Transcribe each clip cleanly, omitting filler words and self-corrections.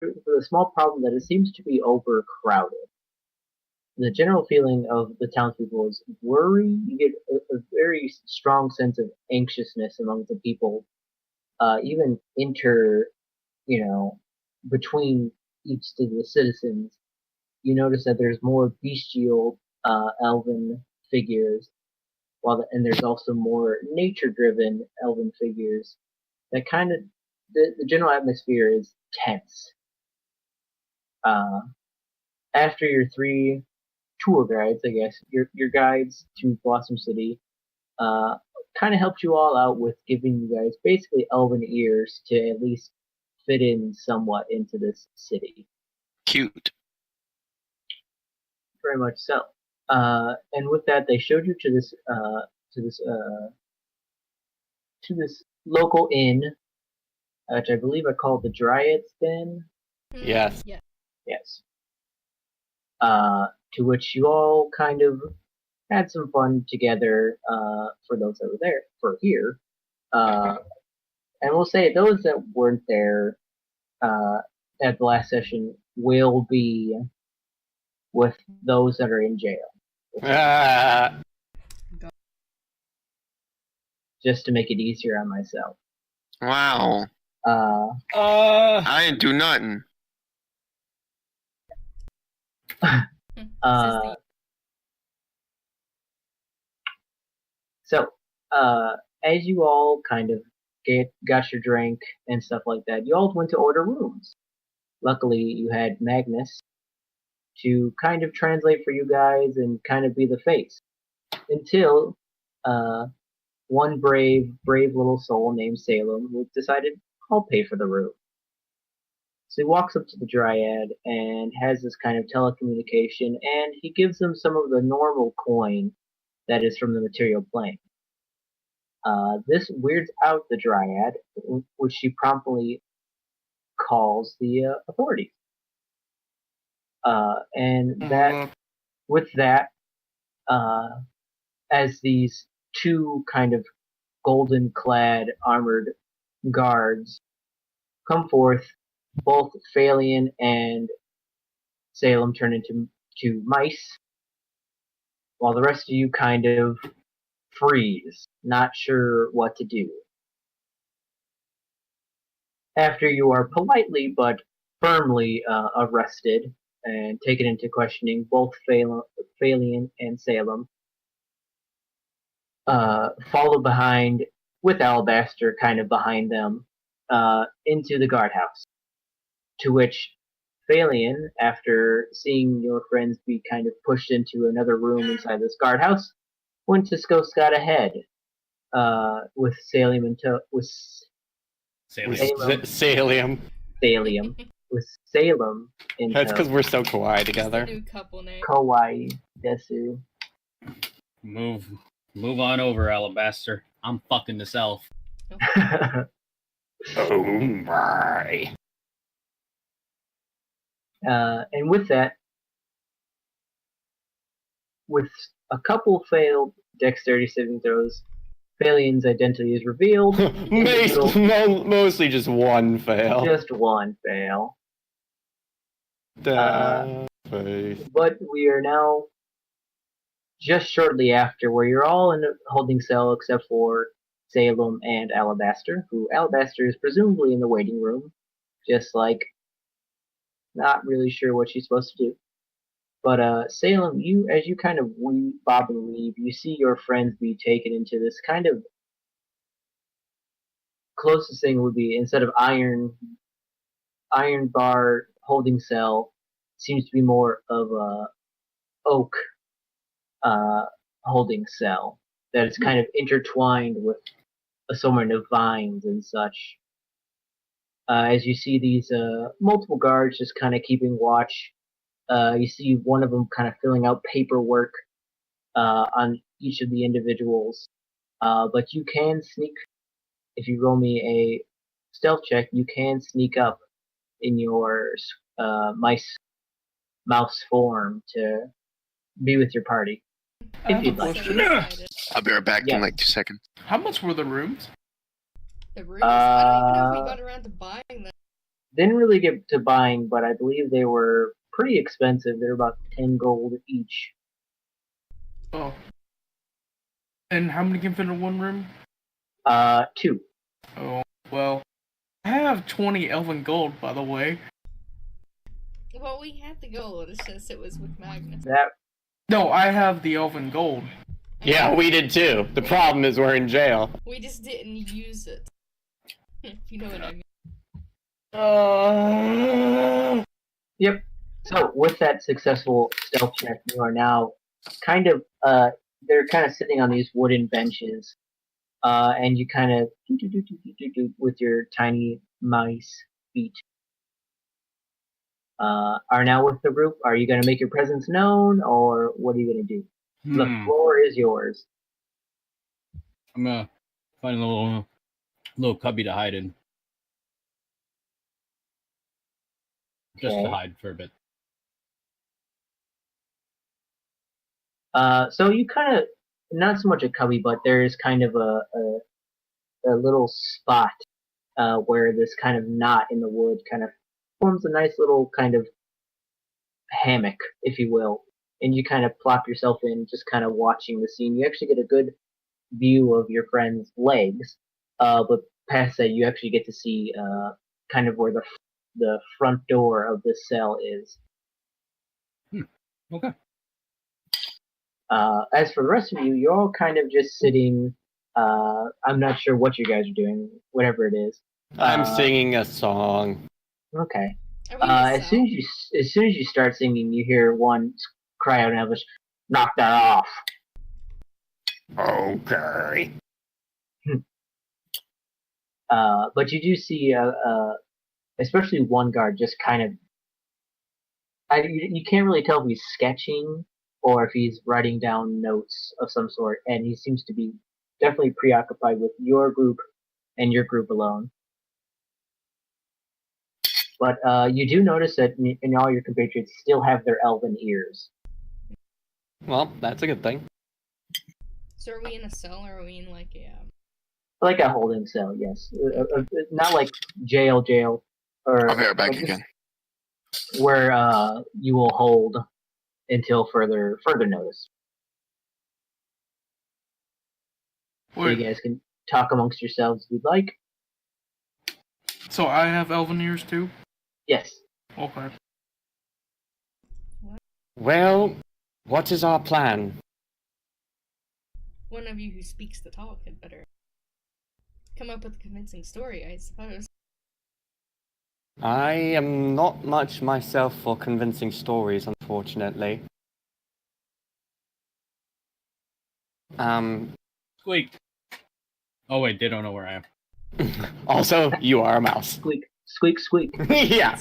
the small problem that it seems to be overcrowded. The general feeling of the townspeople is worry. You get a very strong sense of anxiousness among the people, even between each of the citizens. You notice that there's more bestial elven figures, and there's also more nature-driven elven figures. That kind of the general atmosphere is tense. After your 3 tour guides, I guess your guides to Blossom City, kind of helped you all out with giving you guys basically elven ears to at least fit in somewhat into this city. Cute. Very much so. And with that, they showed you to this local inn, which I believe I called the Dryad's Den. Yes. Yeah. Yes. To which you all kind of had some fun together, for those that were there, for here. And we'll say those that weren't there, at the last session will be with those that are in jail. Just to make it easier on myself. Wow. I didn't do nothing. So, as you all kind of got your drink and stuff like that, you all went to order rooms. Luckily, you had Magnus to kind of translate for you guys and kind of be the face. Until, one brave little soul named Salem who decided, I'll pay for the room. So he walks up to the Dryad and has this kind of telecommunication, and he gives them some of the normal coin that is from the material plane. This weirds out the Dryad, which she promptly calls the authorities. As these 2 kind of golden-clad armored guards come forth, both Phalian and Salem turn into mice, while the rest of you kind of freeze, not sure what to do. After you are politely but firmly arrested and taken into questioning, both Phalian and Salem, followed behind, with Alabaster kind of behind them, into the guardhouse. To which Phalian, after seeing your friends be kind of pushed into another room inside this guardhouse, went to go scout ahead, with Salium in tow. Salium. With Salem in tow. That's because we're so kawaii together. New couple name. Kawaii Desu. Move on over, Alabaster. I'm fucking this elf. Oh my. And with that, with a couple failed dexterity saving throws, Phalian's identity is revealed. Mostly just one fail. Just one fail. But we are now just shortly after, where you're all in a holding cell except for Salem and Alabaster, who Alabaster is presumably in the waiting room, just like not really sure what she's supposed to do. But Salem, as you kind of bob and weave, you see your friends be taken into this kind of, closest thing would be, instead of iron bar holding cell, seems to be more of a oak holding cell that is kind of intertwined with so many of vines and such. As you see these multiple guards just kind of keeping watch. You see one of them kind of filling out paperwork on each of the individuals. But you can sneak, if you roll me a stealth check, you can sneak up in your mouse form to be with your party. If you'd like. I'll be right back in like 2 seconds. How much were the rooms? The rooms? I don't even know if we got around to buying them. didn't really get to buying, but I believe they were pretty expensive. They're about 10 gold each. Oh. And how many can fit in one room? 2. Oh, well, I have 20 elven gold, by the way. Well, we had the gold. It's just it was with Magnus. No, I have the elven gold. Yeah, we did too. The problem is we're in jail. We just didn't use it. If you know what I mean. Yep. So with that successful stealth check, you are now kind of they're kind of sitting on these wooden benches, and you kind of with your tiny mice feet. Are now with the group. Are you going to make your presence known, or what are you going to do? The floor is yours. I'm gonna find a little cubby to hide in. Just to hide for a bit. So you kind of, not so much a cubby, but there's kind of a little spot where this kind of knot in the wood kind of forms a nice little kind of hammock, if you will. And you kind of plop yourself in, just kind of watching the scene. You actually get a good view of your friend's legs, but past that, you actually get to see kind of where the front door of the cell is. Okay. As for the rest of you, you're all kind of just sitting. I'm not sure what you guys are doing, whatever it is. I'm singing a song. Okay. As soon as you start singing, you hear one cry out in English, "Knock that off!" Okay. But you do see, especially one guard just kind of. You can't really tell if he's sketching or if he's writing down notes of some sort, and he seems to be definitely preoccupied with your group and your group alone. But you do notice that in all your compatriots still have their elven ears. Well, that's a good thing. So are we in a cell, or are we in like a... Like a holding cell, yes. Not like jail, or I'll be right back again. Where you will hold until further notice. So you guys can talk amongst yourselves if you'd like. So I have elven ears too? Yes. Okay. Well, what is our plan? One of you who speaks the talk had better come up with a convincing story, I suppose. I am not much myself for convincing stories, unfortunately. Squeak. Oh wait, they don't know where I am. Also, you are a mouse. Squeak, squeak, squeak. Yeah.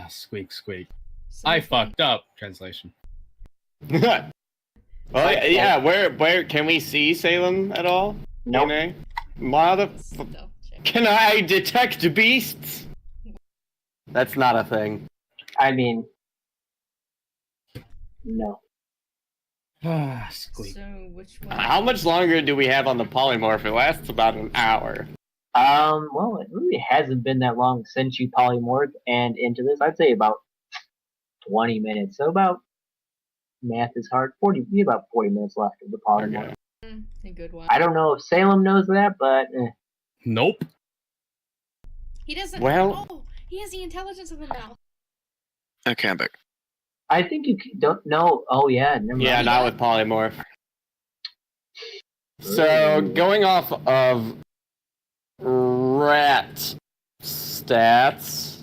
Squeak, squeak. I fucked up. Translation. Oh yeah. Where can we see Salem at all? Nope. Can I detect beasts? That's not a thing. I mean, no. Squeak. So which one? How much longer do we have on the polymorph? It lasts about an hour. Well, it really hasn't been that long since you polymorphed and into this. I'd say about 20 minutes. So about, math is hard, about 40 minutes left of the polymorph. Okay. A good one. I don't know if Salem knows that, but Nope. He doesn't. Well, Oh, he has the intelligence of a mouse. Okay, I'm back. I think you don't know. Oh yeah, never yeah, mind. not with polymorph. So, going off of rat stats,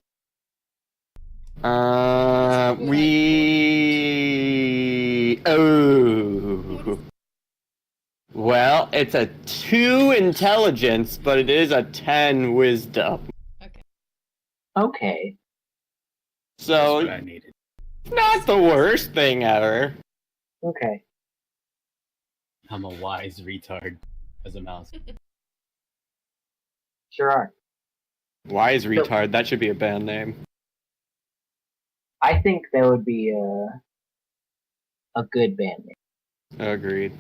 well, it's a 2 intelligence, but it is a 10 wisdom. Okay. That's So, what I needed. not the worst thing ever. Okay. I'm a wise retard as a mouse. Sure are. Wise retard, that should be a band name. I think that would be a good band name. Agreed.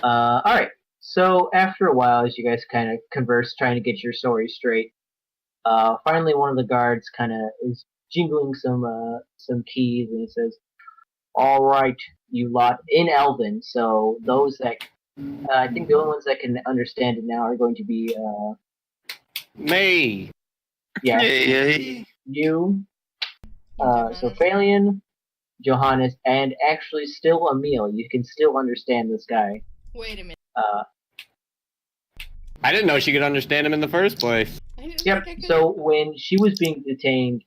Alright. So after a while, as you guys kind of converse, trying to get your story straight, finally one of the guards kind of is jingling some keys, and he says, "All right, you lot in Elven." So those that I think the only ones that can understand it now are going to be Me. Yay. you, so Johannes. Phalion, Johannes, and actually still Emil. You can still understand this guy. Wait a minute. I didn't know she could understand him in the first place. I didn't Yep. think I could. So when she was being detained,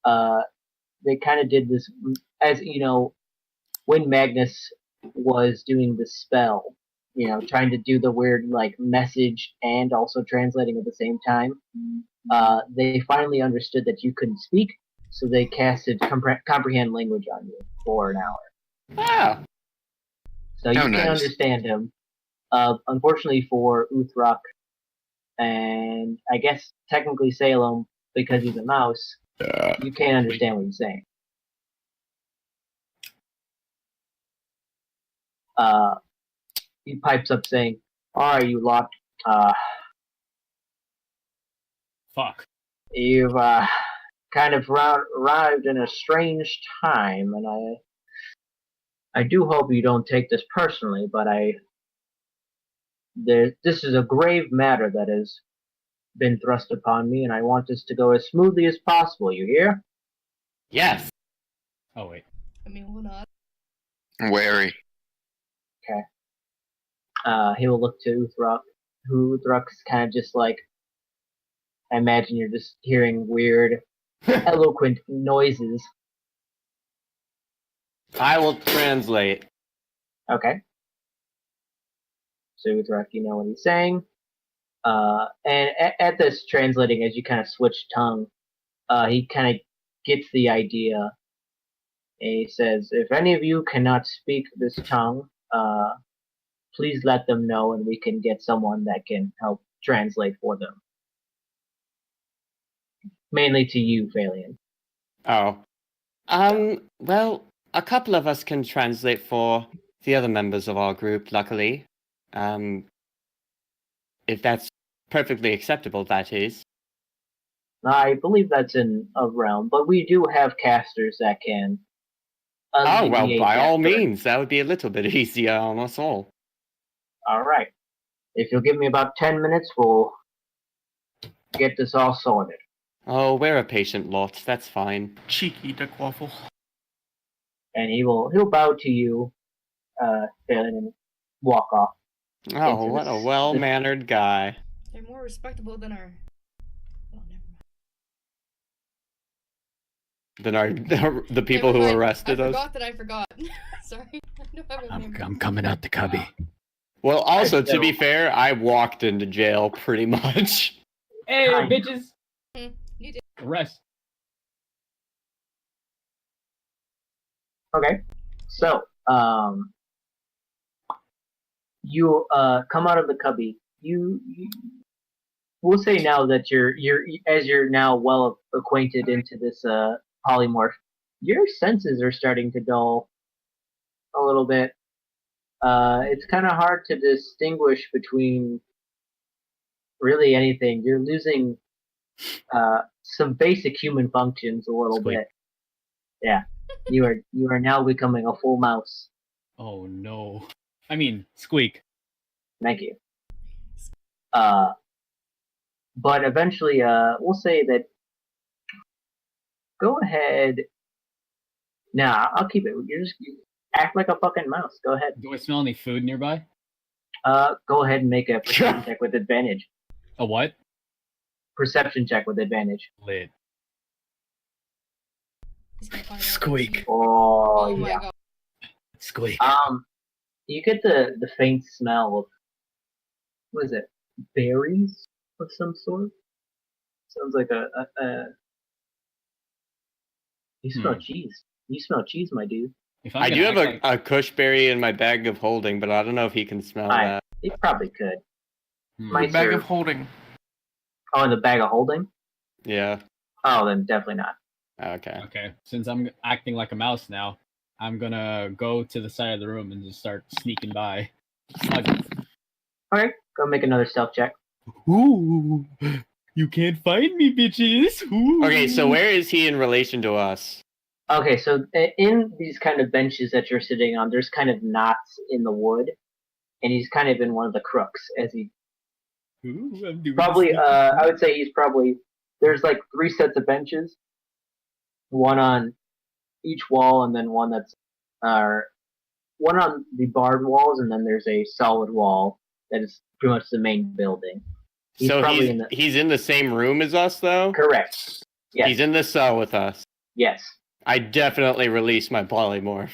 they kind of did this, as you know, when Magnus was doing the spell, trying to do the weird like message and also translating at the same time. They finally understood that you couldn't speak, so they casted comprehend language on you for an hour. Ah. So you can nice. understand him. Unfortunately for Uthrak, and I guess technically Salem, because he's a mouse, you can't understand what he's saying. He pipes up saying, "Alright, you lot, Fuck. you've kind of arrived in a strange time, and I do hope you don't take this personally, but this is a grave matter that has been thrust upon me, and I want this to go as smoothly as possible. You hear?" Yes. Oh wait. I mean, we're not. Wary. He will look to Uthrak, who Uthrak's kind of just like, I imagine you're just hearing weird, eloquent noises. I will translate. Okay. So Uthrak, you know what he's saying. And at this translating, as you kind of switch tongue, he kind of gets the idea. And he says, "If any of you cannot speak this tongue, please let them know, and we can get someone that can help translate for them." Mainly to you, Phalion. Oh. Well, a couple of us can translate for the other members of our group, luckily. If that's perfectly acceptable, that is. I believe that's in a realm, but we do have casters that can. Oh, well, alleviate by that all burden. means, that would be a little bit easier on us all. All right. If you'll give me about 10 minutes, we'll get this all sorted. Oh, we're a patient lot, that's fine. Cheeky duck waffle. And he'll bow to you, Phelan, and walk off. Oh, Into what a this- well-mannered guy. They're more respectable than our. Oh, never mind. Than the people Never who mind. arrested I us. forgot that I forgot. Sorry. I don't have a memory. I'm coming out the cubby. Well, also, to So- be fair, I walked into jail pretty much. Hey, Kind. bitches! You did. Arrest. Okay. So, you come out of the cubby. We'll say now that you're now well acquainted into this polymorph, your senses are starting to dull a little bit. It's kind of hard to distinguish between really anything. You're losing some basic human functions a little Squeak. bit. Yeah, you are now becoming a full mouse. Oh no. I mean, squeak. Thank you. But eventually, we'll say that. Go ahead. Nah, I'll keep it. You act like a fucking mouse. Go ahead. Do I smell any food nearby? Go ahead and make a perception check with advantage. A what? Perception check with advantage. Lit. He's gonna find out Squeak. it's you. Oh, Oh my yeah. god. Squeak. You get the faint smell of, what is it? Berries of some sort. Sounds like a You smell cheese. You smell cheese, my dude. If I'm I do gonna have act a Kushberry in my bag of holding, but I don't know if he can smell that. You probably could. like, Might Bag serve. of holding. Oh, in the bag of holding? Yeah. Oh, then definitely not. Okay. okay, since I'm acting like a mouse now, I'm gonna go to the side of the room and just start sneaking by. Snugging. Alright, go make another stealth check. Ooh, you can't find me, bitches. Ooh. Okay, so where is he in relation to us? Okay, so in these kind of benches that you're sitting on, there's kind of knots in the wood, and he's kind of in one of the crooks as he Ooh, I'm doing probably. this. I would say he's probably. There's like 3 sets of benches, one on each wall, and then one that's one on the barred walls, and then there's a solid wall that is pretty much the main building. He's So probably he's in the same room as us, though? Correct. Yes. He's in the cell with us. Yes. I definitely released my polymorph.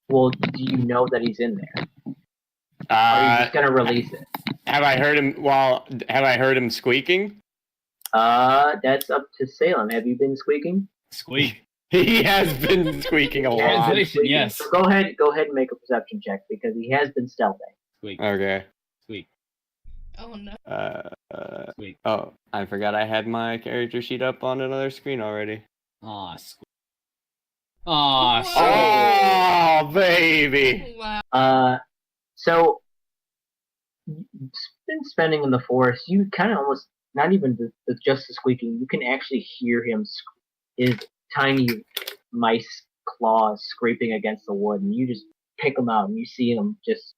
Well, do you know that he's in there? Or are you just gonna release it? Have I heard him squeaking? That's up to Salem. Have you been squeaking? Squeak. He has been squeaking a lot. Translation, yes. So go ahead and make a perception check because he has been stealthing. Squeak. Okay. Squeak. Oh no. Squeak. Oh, I forgot I had my character sheet up on another screen already. Aw, squeak. Aw, Oh, baby. Wow. So been spending in the forest. You kind of almost not even just the squeaking. You can actually hear him, his tiny mice claws scraping against the wood, and you just pick him out, and you see him just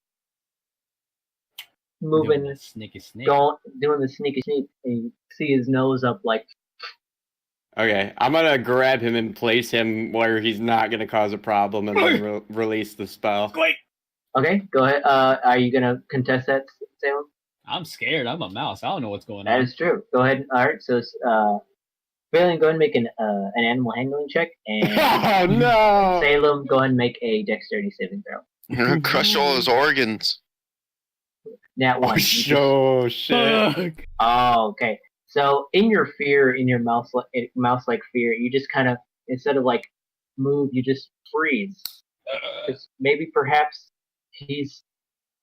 moving, doing the sneaky snake. doing the sneaky sneak, and you see his nose up like. Okay, I'm gonna grab him and place him where he's not gonna cause a problem, and then release the spell. Squeak. Okay, go ahead. Are you gonna contest that, Salem? I'm scared. I'm a mouse. I don't know what's going That on. is true. Go ahead. All right. So, Valiant, go ahead and make an animal handling check, and Oh no! Salem, go ahead and make a dexterity saving throw. You're gonna crush all his organs. Nat one. Oh shit! Fuck. Oh, okay. So in your fear, in your mouse-like fear, you just kind of instead of like move, you just freeze. 'Cause maybe perhaps he's,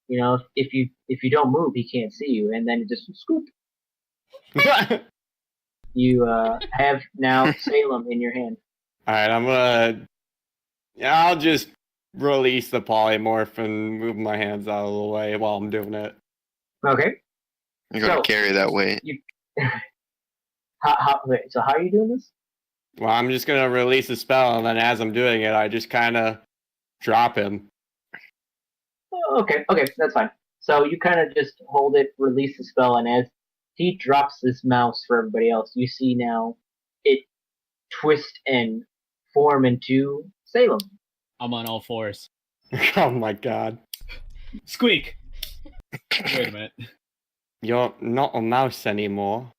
if you don't move, he can't see you, and then it just scoop. You have now Salem in your hand. Alright, I'll just release the polymorph and move my hands out of the way while I'm doing it. Okay. You gotta So- carry that weight. Wait, so how are you doing this? Well, I'm just gonna release the spell, and then as I'm doing it, I just kind of drop him. Oh, okay, that's fine. So you kind of just hold it, release the spell, and as he drops this mouse for everybody else, you see now it twist and form into Salem. I'm on all fours. Oh my god. Squeak. Wait a minute. You're not a mouse anymore.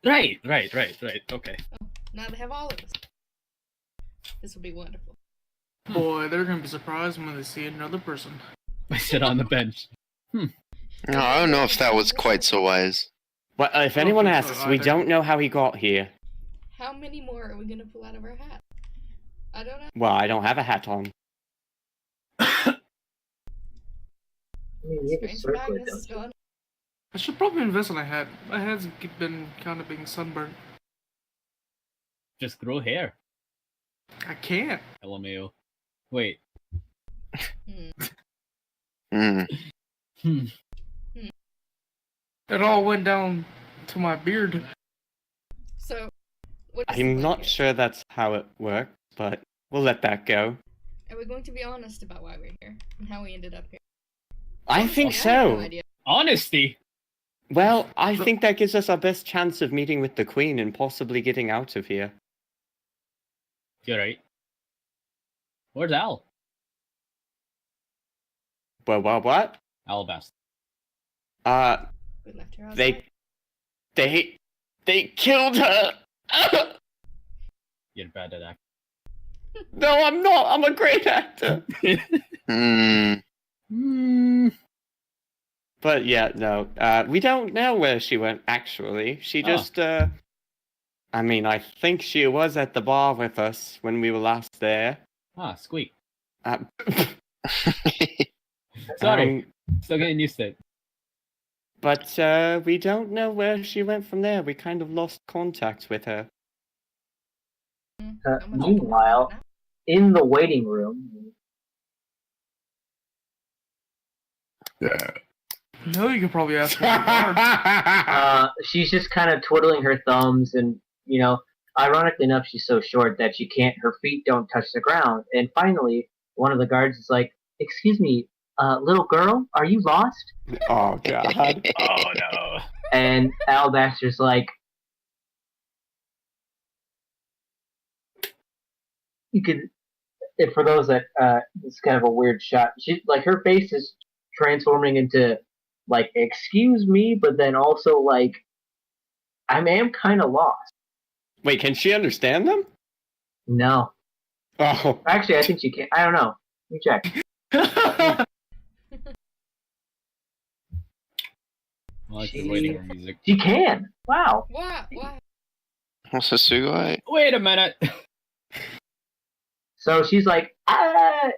Right. Okay. Now they have all of us. This will be wonderful. Boy, they're gonna be surprised when they see another person. I sit on the bench. No, I don't know if that was quite so wise. Well, if anyone asks, we don't know how he got here. How many more are we gonna pull out of our hat? I don't know. Well, I don't have a hat on. I mean, you have a Strange circlet, Magnus is don't you? gone. I should probably invest in a hat. My hat's been kind of being sunburned. Just grow hair. I can't. LMAO. Wait. Hmm. It all went down to my beard. So, what is I'm the not plan here? sure that's how it works, but we'll let that go. Are we going to be honest about why we're here and how we ended up here? I think Honestly, I have no so. idea. Honesty. Well, I think that gives us our best chance of meeting with the Queen and possibly getting out of here. You're right. Where's Al? Well, what? Alabasta. We left her outside. They killed her! You're bad at acting. No, I'm not. I'm a great actor. But yeah, no. We don't know where she went, actually. She just, I think she was at the bar with us when we were last there. Squeak. Uh, Sorry. Still getting used to it. But we don't know where she went from there. We kind of lost contact with her. How much Meanwhile, now? in the waiting room, No, you could probably ask her. She's just kind of twiddling her thumbs, and ironically enough, she's so short that her feet don't touch the ground. And finally, one of the guards is like, "Excuse me, little girl, are you lost?" Oh god. Oh no. And Alabaster's like, you could, if for those that it's kind of a weird shot. She like her face is transforming into like, "Excuse me," but then also like, I am kind of lost. Wait, can she understand them? No, Oh. actually, I think she can. I don't know. Let me check. Well, you're waiting for music. She can. Wow. What? What's a sugoi? Wait a minute. So she's like, ah,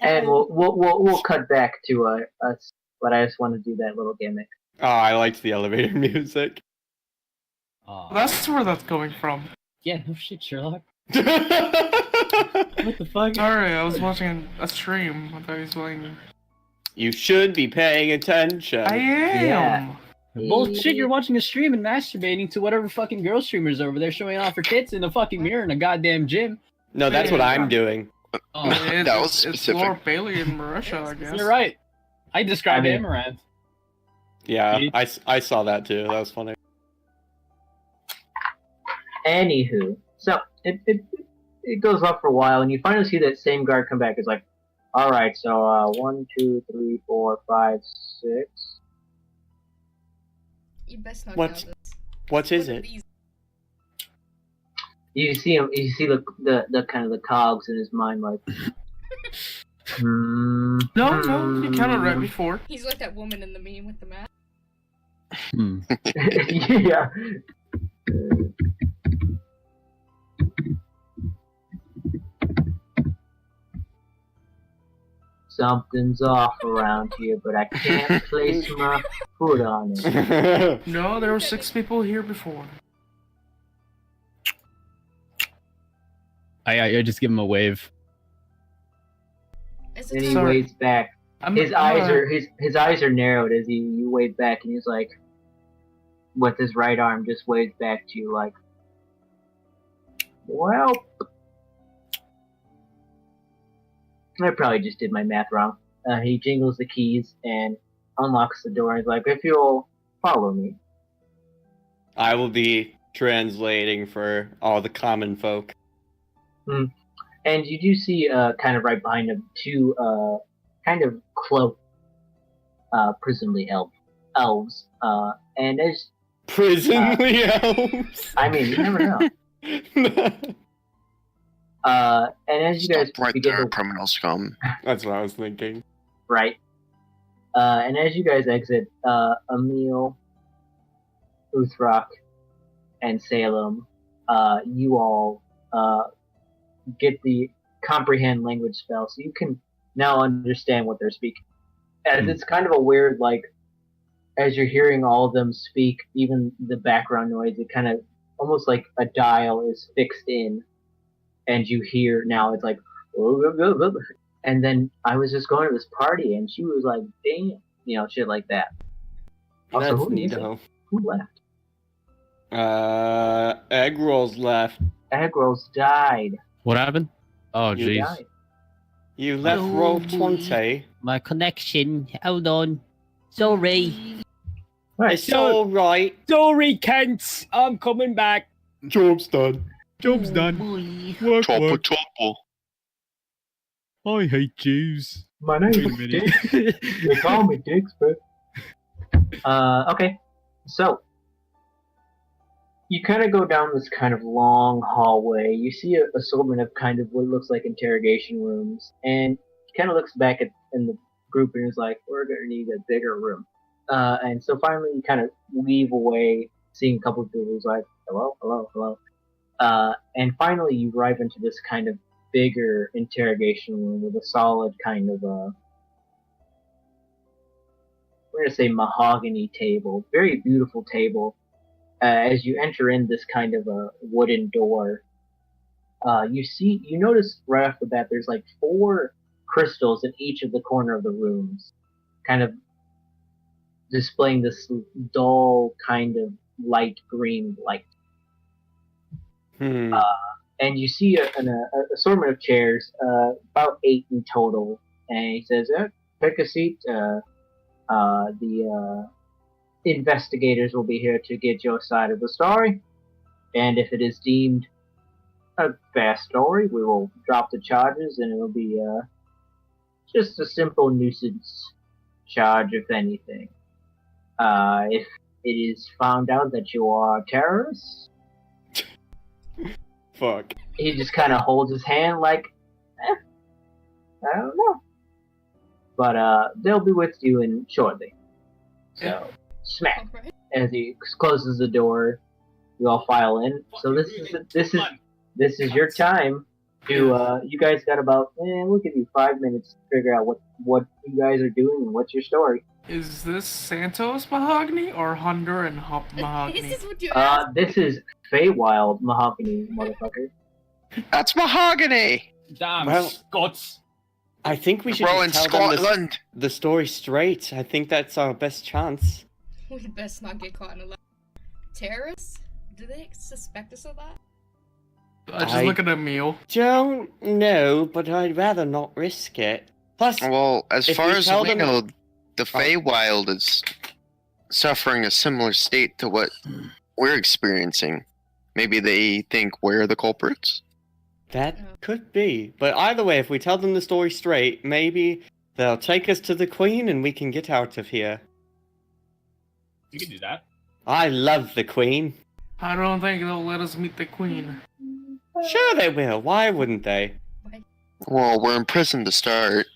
and we'll cut back to us. But I just want to do that little gimmick. Oh, I liked the elevator music. That's where that's coming from. Yeah, no shit, Sherlock. What What the fuck? Sorry, I was watching a stream. I thought he was playing. You should be paying attention. I am. Yeah. Bullshit, you're watching a stream and masturbating to whatever fucking girl streamers over there showing off her tits in a fucking mirror in a goddamn gym. No, that's what I'm doing. Oh, That was It's specific. Laura Bailey and Marisha, I guess. you're right. I described I mean- Amaranth. Yeah, I saw that too. That was funny. Anywho, so it goes off for a while, and you finally see that same guard come back. It's like, all right, so 1, 2, 3, 4, 5, 6. You best not What? know this. What is What are it? these? You see him. You see the kind of the cogs in his mind, like. No, you counted right before. He's like that woman in the meme with the mask. Yeah. Something's off around here, but I can't place my foot on it. No, there were 6 people here before. I just give him a wave. Is Then it he Sorry. waves back. His eyes are narrowed as you wave back, and he's like, with his right arm, just waves back to you like, well, I probably just did my math wrong. He jingles the keys and unlocks the door. And he's like, if you'll follow me. I will be translating for all the common folk. And you do see, kind of right behind him, 2 kind of cloaked, presumably elves. And as Prisonly elves. I mean, you never know. And as you guys Stop right begin there, to criminal scum. That's what I was thinking. right, and as you guys exit, Emil, Uthrak, and Salem, you all get the comprehend language spell, so you can now understand what they're speaking. As it's kind of a weird, like, as you're hearing all of them speak, even the background noise, it kind of almost like a dial is fixed in, and you hear now it's like, and then I was just going to this party, and she was like, damn, shit like that. Also, That's who is it? neato. Who left? Egg rolls left. Agros died. What happened? Oh, You jeez. died. You left Oh, roll boy. 20. My connection. Hold on. Sorry. Right. It's alright. Sorry, Kent. I'm coming back. Job's done. Job's done. Work, Chopper, work. chopper. I hate Jews. My name Wait a is minute. Dick. They call me Dix, but okay. So you kind of go down this kind of long hallway. You see a assortment of kind of what looks like interrogation rooms, and he kind of looks back in the group and is like, "We're gonna need a bigger room." And so finally, you kind of leave away, seeing a couple of people who's like, "Hello, hello, hello," and finally you arrive into this kind of bigger interrogation room with a solid kind of we're gonna say mahogany table, very beautiful table. As you enter in this kind of a wooden door, you notice right off the bat there's like 4 crystals in each of the corner of the rooms, kind of displaying this dull kind of light green light. Hmm. And you see an assortment of chairs, about 8 in total. And he says, "Take a seat. The investigators will be here to get your side of the story. And if it is deemed a fair story, we will drop the charges, and it will be just a simple nuisance charge, if anything. If it is found out that you are terrorists," Fuck. he just kind of holds his hand like, I don't know. But they'll be with you in shortly. So, smack. Alright. As he closes the door, you all file in. So this is your time to you guys got about we'll give you 5 minutes to figure out what you guys are doing and what's your story. Is this Santos mahogany or Honduran Is mahogany? this what you asked? This is Feywild mahogany, motherfucker. That's mahogany. Damn, Well- Scots. I think we should Bro, in just tell them Scotland. the story straight. I think that's our best chance. We'd best not get caught in a lie. Terrorists? Do they suspect us of that? Just I- look at Emil. Don't know, but I'd rather not risk it. Plus, Well, as If far we as tell we them- know, the Feywild is suffering a similar state to what we're experiencing. Maybe they think we're the culprits? that No. could be. But either way, if we tell them the story straight, maybe they'll take us to the Queen and we can get out of here. You can do that. I love the Queen. I don't think they'll let us meet the queen. Sure they will. Why wouldn't they? Well, we're in prison to start.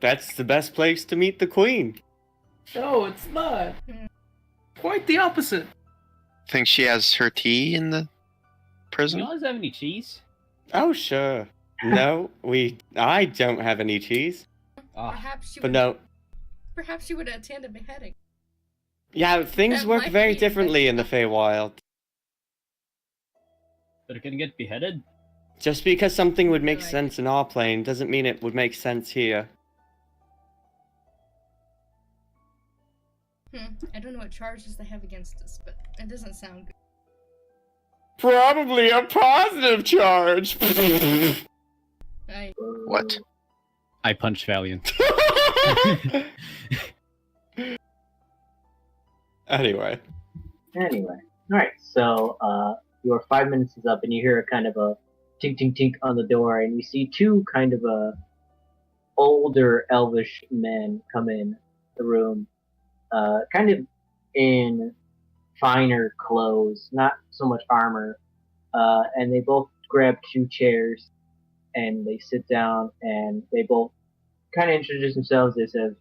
That's the best place to meet the Queen. No, it's not. Quite the opposite. Think she has her tea in the Do prison? you guys have any cheese? Oh, sure. No, I don't have any cheese. Ah, Perhaps you But would. no. Perhaps you would attend a beheading. Yeah, things That work might very be- differently in the Feywild. they're gonna get beheaded? Just because something would make Right. sense in our plane doesn't mean it would make sense here. I don't know what charges they have against us, but it doesn't sound good. Probably a positive charge. What? I punch Valiant. Anyway. Alright, so your 5 minutes is up and you hear a kind of a tink tink tink on the door and you see two kind of older elvish men come in the room, kind of in finer clothes, not so much armor, and they both grab 2 chairs and they sit down and they both kind of introduce themselves. They says,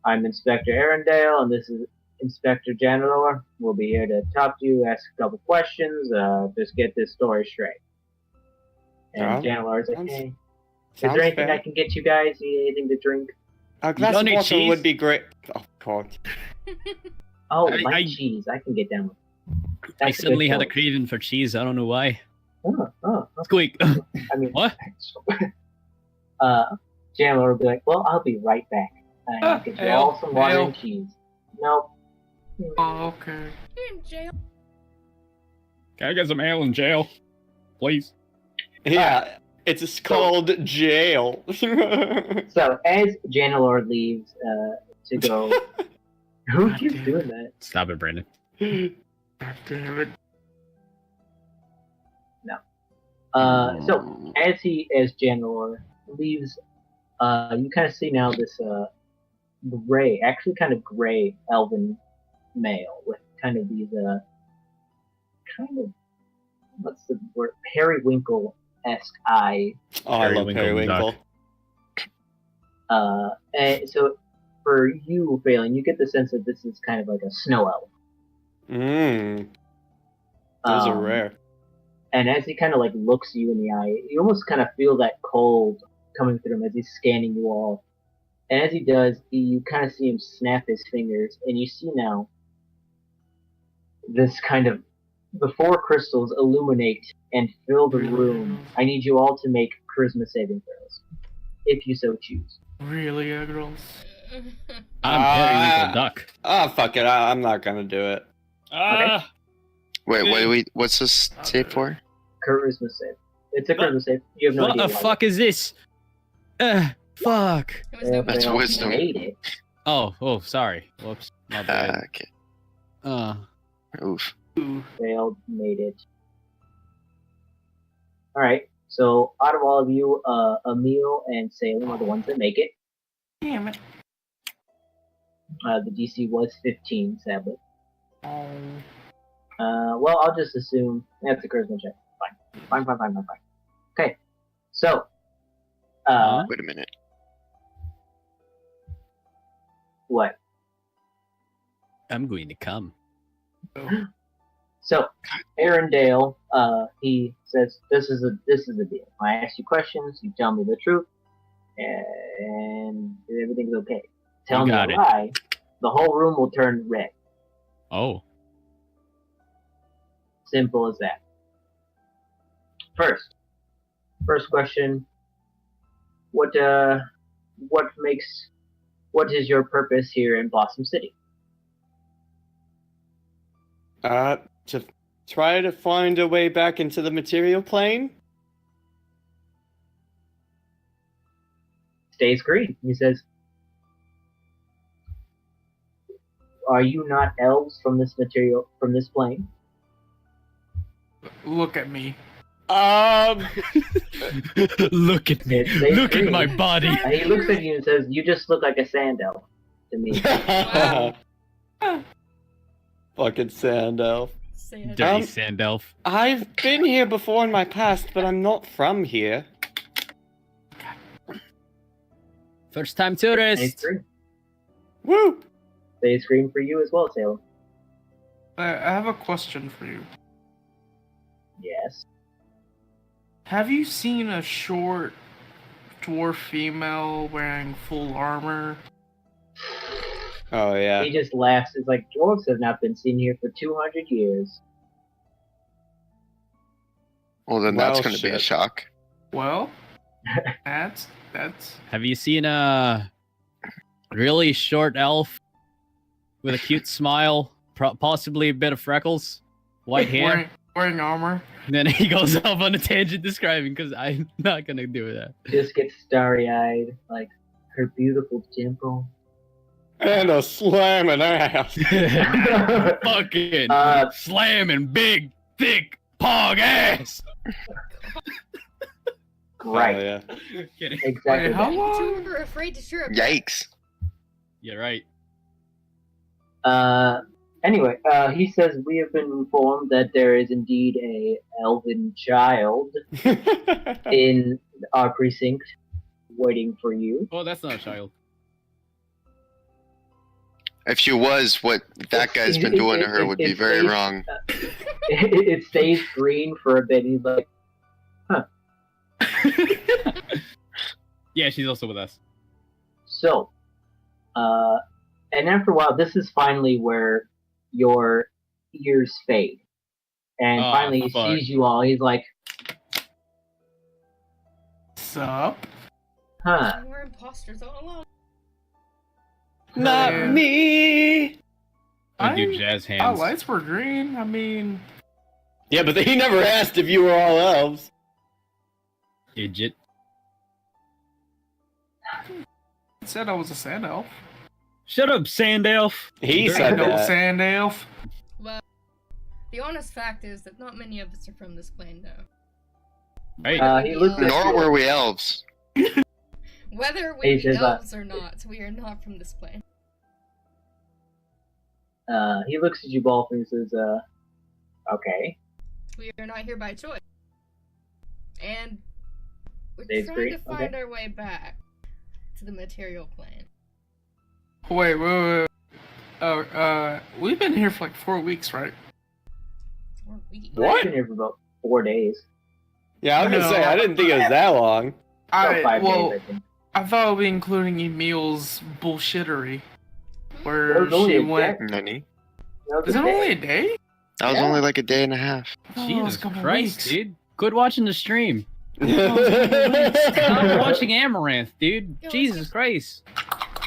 "I'm Inspector Arendelle and this is Inspector Janelor. We'll be here to talk to you, ask a couple questions, just get this story straight." And Oh, Janelor's like, sounds- "Hey, is Sounds there anything fair. I can get you guys? Need anything to drink?" A glass got of any water cheese? would be great. Oh, God. Oh, I- cheese. I can get down with. I That's a suddenly good had a choice. craving for cheese. I don't know why. Oh, Squeak. I mean, What? Janelor will be like, "Well, I'll be right back. I'll get you all some water ale. and cheese." Nope. Oh, okay. You're in jail. Can I get some ale in jail? Please. Yeah, it's called jail. So as Janelor leaves to go, who keeps doing that? Stop it, Brandon. God damn it. So as Janelor leaves, you kind of see now this actually kind of gray elven male with kind of these kind of what's the word, periwinkle-esque eyes. Oh, I love Periwinkle Periwinkle. And so for you, Phelan, you get the sense that this is kind of like a snow elf. Mmm. Those are Um, rare. And as he kind of like looks you in the eye, you almost kind of feel that cold coming through him as he's scanning you all. And as he does, you kind of see him snap his fingers, and you see now this kind of the 4 crystals illuminate and fill the room. I need you all to make charisma saving throws. if you so choose. Really, girls? I'm periwinkle duck. Oh, fuck it. I'm not gonna do it. Wait. What's this save for? Charisma save. It's a charisma save. You have no What idea the why. fuck is this? Fuck. It was no That's They all wisdom. made it. Oh, sorry. Whoops. My bad. Okay. Oof. Ooh. They all made it. Alright, so out of all of you, Emil and Salem are the ones that make it. Damn it. The DC was 15, sadly. Oh. Well, I'll just assume that's a charisma check. Fine. Okay, so, Wait a minute. what? I'm going to come. So, Arendelle, he says, this is the deal. I ask you questions, you tell me the truth, and everything's okay. Tell me a got it. lie, the whole room will turn red. Oh. Simple as that. First question, what is your purpose here in Blossom City? To try to find a way back into the material plane? Stays green. He says, are you not elves from this plane? Look at me. Look at me. It stays Look green. at my body. And he looks at you and says, you just look like a sand elf to me. Wow. Fucking sand elf. Say it. Dirty sand elf. I've been here before in my past, but I'm not from here. First time Stays tourist. green. Woo! Stays green for you as well, Salem. I have a question for you. Yes. Have you seen a short dwarf female wearing full armor? Oh, yeah. He just laughs. It's like, dwarves have not been seen here for 200 years. Well, then that's Well, going to be a shit. shock. Well, that's Have you seen a really short elf with a cute smile, possibly a bit of freckles, white hair? wearing armor. And then he goes off on a tangent describing, because I'm not gonna do that. Just gets starry-eyed, like, her beautiful dimple. And a slamming ass. Fucking slamming big, thick, pog ass. Right. Oh, yeah. Kidding. Exactly. Wait, how that. long? Two were afraid to shoot. Yikes. Yeah, right. Anyway, he says, we have been informed that there is indeed a elven child in our precinct waiting for you. Oh, that's not a child. If she was, what that guy's been doing to her would be very wrong. It stays green for a bit. He's like, Yeah, she's also with us. so, and after a while, this is finally where your ears fade. And Oh, finally he fuck. sees you all. He's like, Sup? huh. We're imposters all along. Not Yeah. me! I do jazz Our hands. lights were green. I mean, Yeah, but he never asked if you were all elves. Idiot. it said I was a sand elf. Shut up, sand elf. He Dirty said No that. sand elf. Well, the honest fact is that not many of us are from this plane, though. Right. He looked at Nor you. were we elves. Whether He we be says, elves or not, we are not from this plane. He looks at you both and says, okay. We are not here by choice. And we're Stays trying green, to find okay. our way back to the material plane. Wait. Oh, we've been here for like 4 weeks, right? Or we. What? I've been here for about 4 days. Yeah, I was gonna No. say, I didn't think it was that long. About 5 well, days, I think. I thought it would be including Emil's bullshittery, That where was only she a went. Nani? That was Is a it day. only a day? That was Yeah. only like a day and a half. I thought it was Jesus a couple Christ, weeks. dude. Quit watching the stream. Stop watching Amaranth, dude. Yo, let's Jesus just- Christ.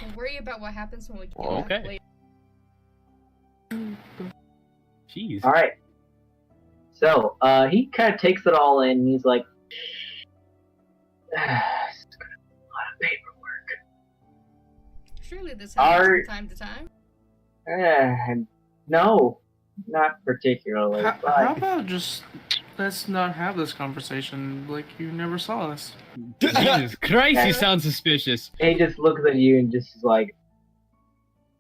We'll worry about what happens when we get Whoa. back Okay. later. Jeez. All right. So he kind of takes it all in. And he's like, "It's gonna be a lot of paperwork." Surely this happens Are- from time to time. No, not particularly. How But about just let's not have this conversation like you never saw us? Jesus Christ, you Yeah. sound suspicious. he just looks at you and just is like,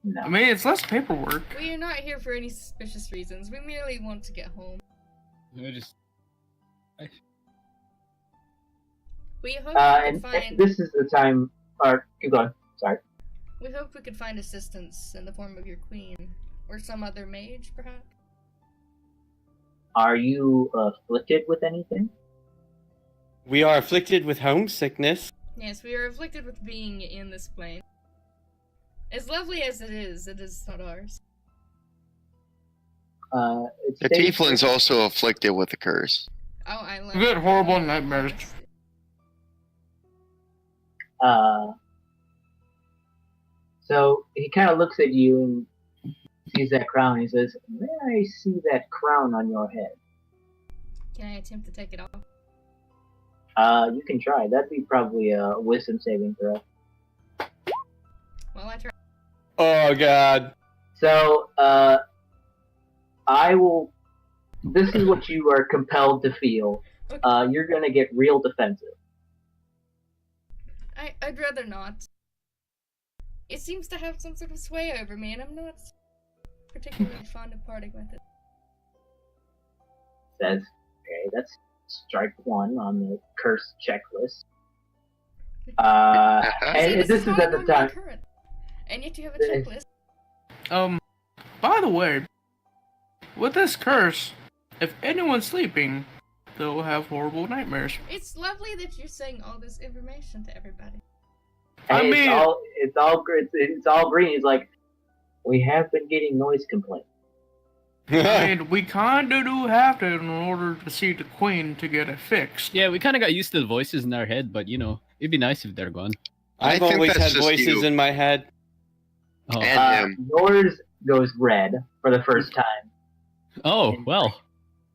no. I mean, it's less paperwork. We are not here for any suspicious reasons. We merely want to get home. I just. We hope we could And find. this is the time. Or keep going. Sorry. We hope we could find assistance in the form of your queen, or some other mage, perhaps. Are you afflicted with anything? We are afflicted with homesickness. Yes, we are afflicted with being in this plane. As lovely as it is not ours. It's The safe- tiefling's also afflicted with a curse. Oh, I love. We get horrible nightmares. So he kind of looks at you and sees that crown. He says, "May I see that crown on your head?" Can I attempt to take it off? You can try. That'd be probably a wisdom saving throw. Well, I try. Oh god. So, I will. This is what you are compelled to feel. You're gonna get real defensive. I'd rather not. It seems to have some sort of sway over me, and I'm not particularly fond of parting with it. Says, okay, that's strike one on the curse checklist. See, And this is not at the on my time. current. And yet you have a This- checklist. By the way, with this curse, if anyone's sleeping, they'll have horrible nightmares. It's lovely that you're saying all this information to everybody. I And mean- it's all green. He's like, we have been getting noise complaints. I mean, we kinda do have to in order to see the queen to get it fixed. Yeah, we kind of got used to the voices in our head, but you know, it'd be nice if they're gone. I I've think always that's had just voices you. in my head. Oh, And him. Yours goes red for the first time. oh well.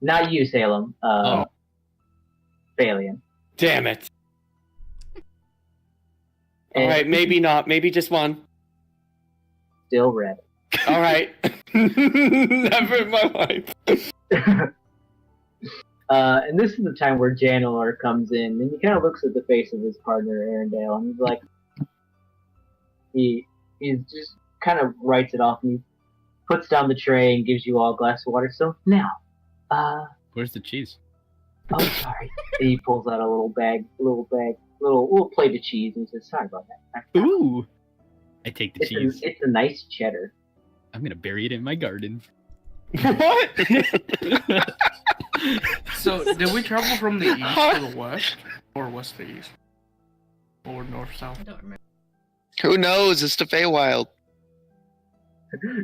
Not you, Salem. Oh. Phalian. Damn it. And Alright, maybe not. Maybe just one. still red. Alright. Never in my life. And this is the time where Janelor comes in, and he kind of looks at the face of his partner, Arendelle, and he's like, he just kind of writes it off, and he puts down the tray and gives you all a glass of water. So now, Where's the cheese? oh sorry. And he pulls out a little plate of cheese, and says, "Sorry about that." Ooh. I take the cheese. It's a nice cheddar. I'm gonna bury it in my garden. What? So, did we travel from the east to the west? Or west to east? Or north south? I don't remember. Who knows? It's the Feywild.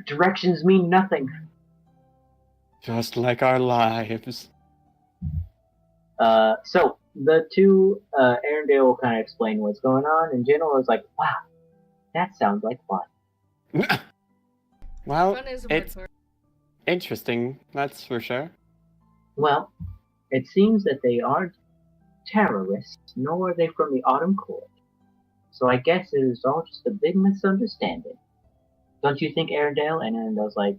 Directions mean nothing. Just like our lives. So the two, Arendelle will kind of explain what's going on, and Janelor is like, "Wow, that sounds like fun." Well, Fun is a word it's for it. interesting, that's for sure. Well, it seems that they aren't terrorists, nor are they from the Autumn Court. So I guess it is all just a big misunderstanding. Don't you think, Arendelle? And Arendelle's like,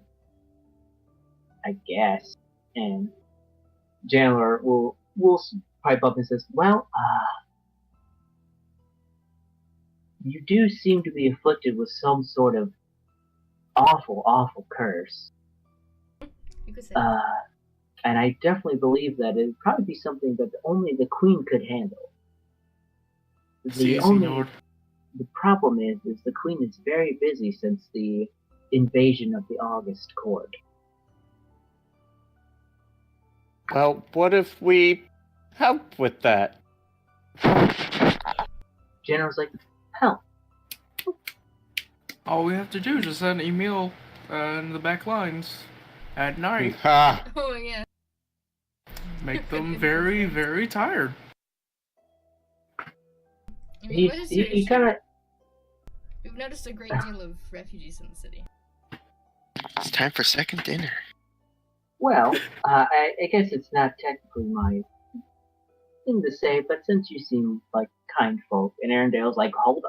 I guess. And Janelor will pipe up and says, "Well, you do seem to be afflicted with some sort of awful, awful curse. You could say. And I definitely believe that it would probably be something that only the Queen could handle. Si, senor. The problem is the Queen is very busy since the invasion of the August Court. Well, what if we help with that? General's like, hell, All we have to do is just send an email in the back lines at night. Ha! Oh yeah. Make them very, very tired. I mean, what is your he issue? kind of. We've noticed a great deal of refugees in the city. It's time for second dinner. Well, I guess it's not technically my thing to say, but since you seem like kind folk, and Arendale's like, hold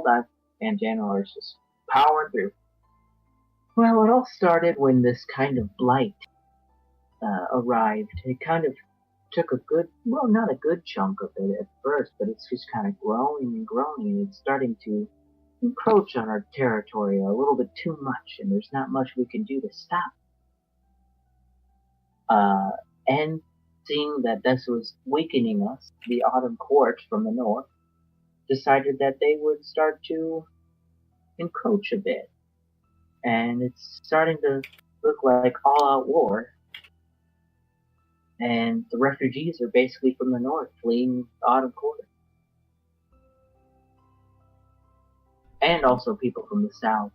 on, and January's just powering through. Well, it all started when this kind of blight arrived. It kind of took a good, well, not a good chunk of it at first, but it's just kind of growing and growing, and it's starting to encroach on our territory a little bit too much, and there's not much we can do to stop. And seeing that this was weakening us, the Autumn Court from the north decided that they would start to encroach a bit. And it's starting to look like all-out war. And the refugees are basically from the north fleeing the Autumn Court. And also people from the south,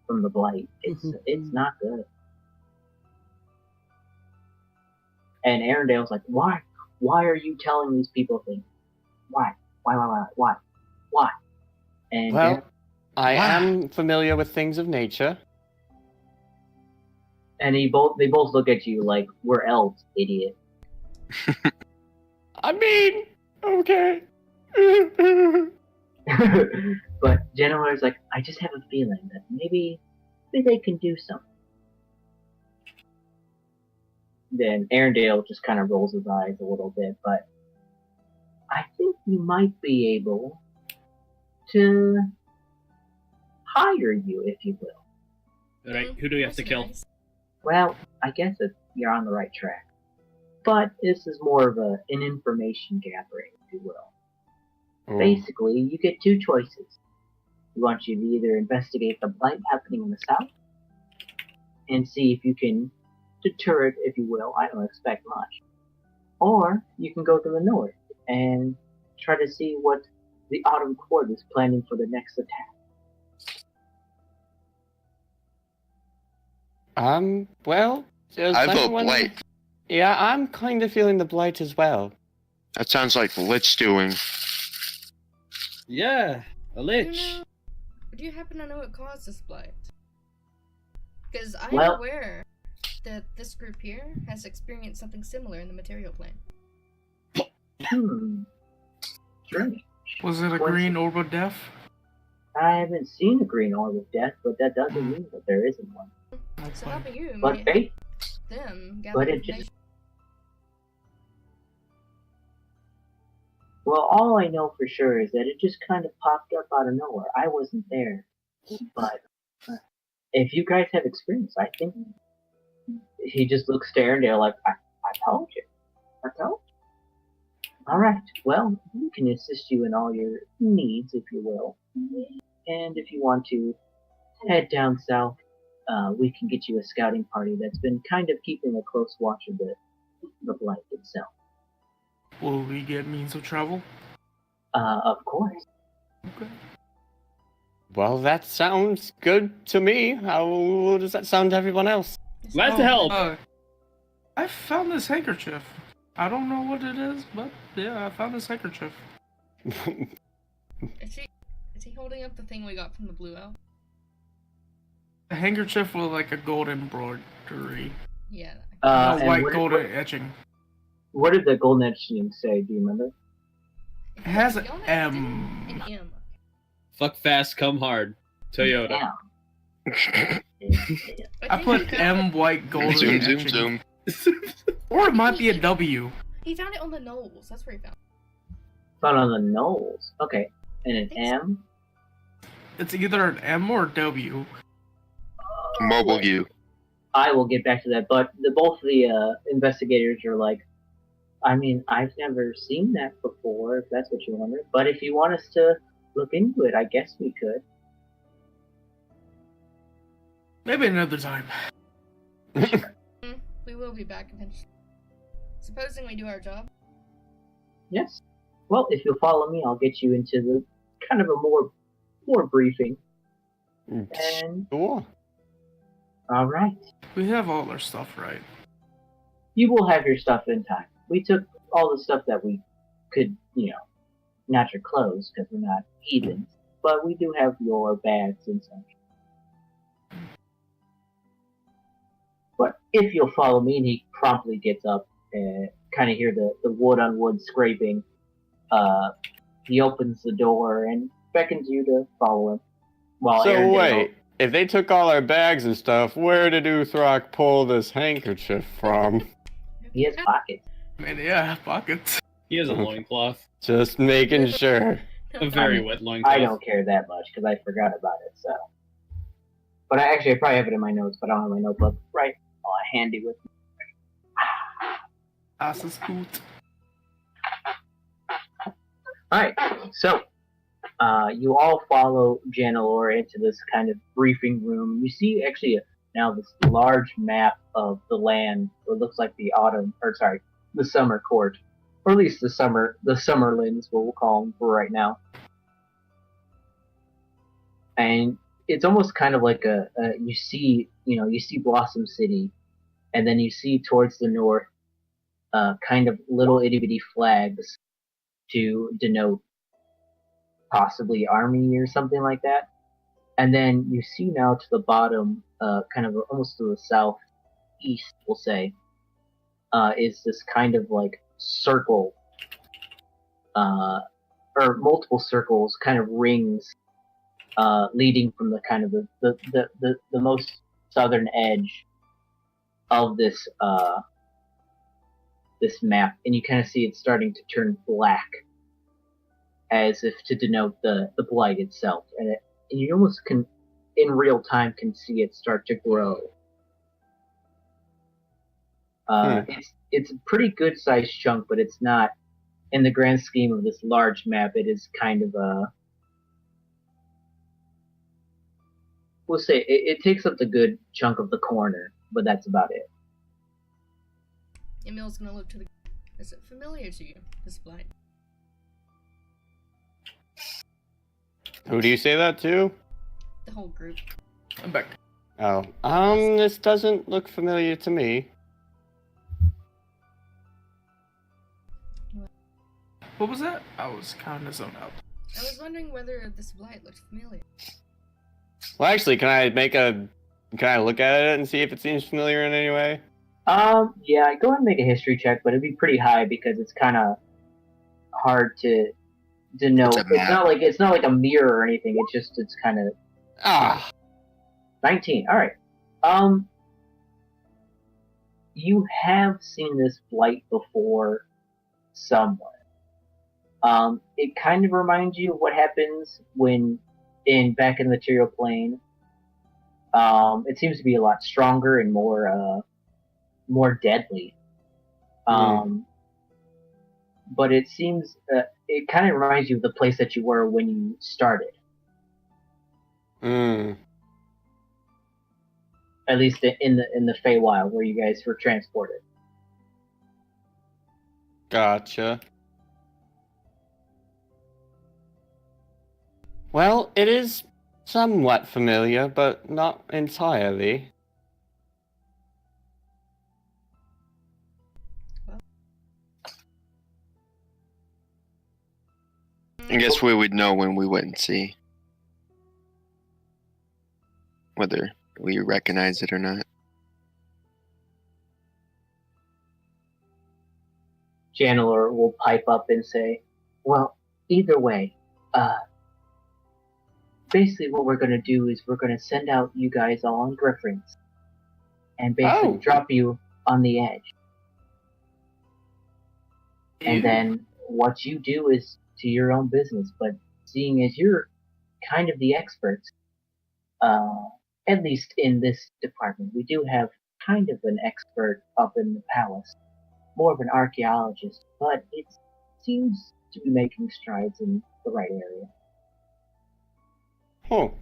from the Blight. It's not good. And Arendale's like, why? Why are you telling these people things? Why? Why? And Well, I am familiar with things of nature. And they both look at you like, we're elves, idiot. I mean, okay. But January's like, I just have a feeling that maybe they can do something. Then Arendale just kind of rolls his eyes a little bit, but I think we might be able to hire you, if you will. Alright, who do we have to kill? Mercenaries. Well, I guess you're on the right track. But this is more of an information gathering, if you will. Oh. Basically, you get two choices. We want you to either investigate the blight happening in the south and see if you can deter it, if you will. I don't expect much. Or you can go to the north and try to see what the Autumn Court is planning for the next attack. Well, does I vote anyone- blight. Yeah, I'm kind of feeling the blight as well. That sounds like Lich doing. Yeah, a lich. Do you happen to know what caused this blight? Because I'm Well- aware that this group here has experienced something similar in the material plane. Strange. Was it a What's green it? orb of death? I haven't seen a green orb of death, but that doesn't mean that there isn't one. So helping you But might they, help them gather but it information. just, well, all I know for sure is that it just kind of popped up out of nowhere. I wasn't there, but if you guys have experience, I think he just looks staring there like, I told you. All right. Well, we can assist you in all your needs, if you will. And if you want to head down south, we can get you a scouting party that's been kind of keeping a close watch of the blight itself. Will we get means of travel? Of course. Okay. Well, that sounds good to me. How does that sound to everyone else? Glad to help. I found this handkerchief. I don't know what it is, but yeah, I found this handkerchief. Is he holding up the thing we got from the Blue Elf? A handkerchief with like a gold embroidery. Yeah. And White what, gold what, etching. what did the golden etching say? Do you remember? It has an Y'all M. An M. Fuck fast, come hard. Toyota. Yeah. I think put he found M white gold Zoom, etching. zoom, zoom. Or it might be a W. He found it on the Knolls. That's where he found it. Found on the Knolls. Okay. And an Thanks. M? It's either an M or a W. Mobile U. I will get back to that, but both the investigators are like, I mean, I've never seen that before, if that's what you wonder. But if you want us to look into it, I guess we could. Maybe another time. We will be back eventually. Supposing we do our job. Yes. Well, if you'll follow me, I'll get you into the kind of a more briefing. And Sure. all right, We have all our stuff, right? you will have your stuff in time. We took all the stuff that we could, not your clothes, because we're not heathens, but we do have your bags and such. But if you'll follow me, and he promptly gets up and kind of hear the wood on wood scraping. He opens the door and beckons you to follow him. While So Arendelle- wait, if they took all our bags and stuff, where did Uthrak pull this handkerchief from? he has pockets. I mean, yeah, pockets. He has a loincloth. Just making sure. A very I- wet loincloth. I don't care that much because I forgot about it. So, but I probably have it in my notes, but I don't have my notebook right handy with me. Das ist gut. Alright, so you all follow Janelor into this kind of briefing room. You see actually now this large map of the land. It looks like the summer court, or at least the Summerlands, what we'll call them for right now. And it's almost kind of like you see Blossom City, and then you see towards the north, kind of little itty bitty flags to denote possibly army or something like that. And then you see now to the bottom, kind of almost to the southeast, we'll say, is this kind of like circle, or multiple circles, kind of rings, leading from the kind of the most southern edge of this map, and you kind of see it starting to turn black, as if to denote the blight itself, and you almost can, in real time, can see it start to grow. It's a pretty good sized chunk, but it's not, in the grand scheme of this large map, it is kind of we'll say it takes up the good chunk of the corner, but that's about it. Emil's gonna look to the. Is it familiar to you, this blight? Who do you say that to? The whole group. I'm back. Oh, this doesn't look familiar to me. What was that? I was kind of zoned out. I was wondering whether this blight looked familiar. Well, actually, can I look at it and see if it seems familiar in any way? Yeah, go ahead and make a history check, but it'd be pretty high because it's kind of hard to know. It's a map. It's not like a mirror or anything. It's kind of Ah, 19. All right. You have seen this blight before somewhere. It kind of reminds you of what happens when back in the material plane. It seems to be a lot stronger and more deadly. But it seems it kind of reminds you of the place that you were when you started. At least in the Feywild where you guys were transported. Gotcha. Well, it is somewhat familiar, but not entirely. I guess we would know when we went and see whether we recognize it or not. Janelor will pipe up and say, well, either way, basically what we're going to do is we're going to send out you guys all on griffins and basically drop you on the edge. And then what you do is to your own business, but seeing as you're kind of the experts, at least in this department, we do have kind of an expert up in the palace, more of an archaeologist, but it seems to be making strides in the right area. Oh.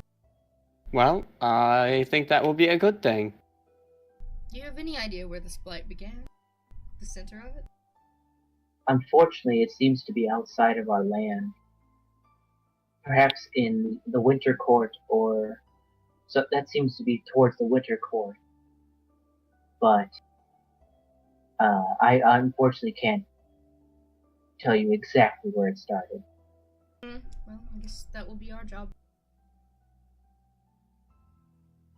Well, I think that will be a good thing. Do you have any idea where this blight began? The center of it? Unfortunately, it seems to be outside of our land. Perhaps in the Winter Court, or so that seems to be towards the Winter Court. But I unfortunately can't tell you exactly where it started. Well, I guess that will be our job.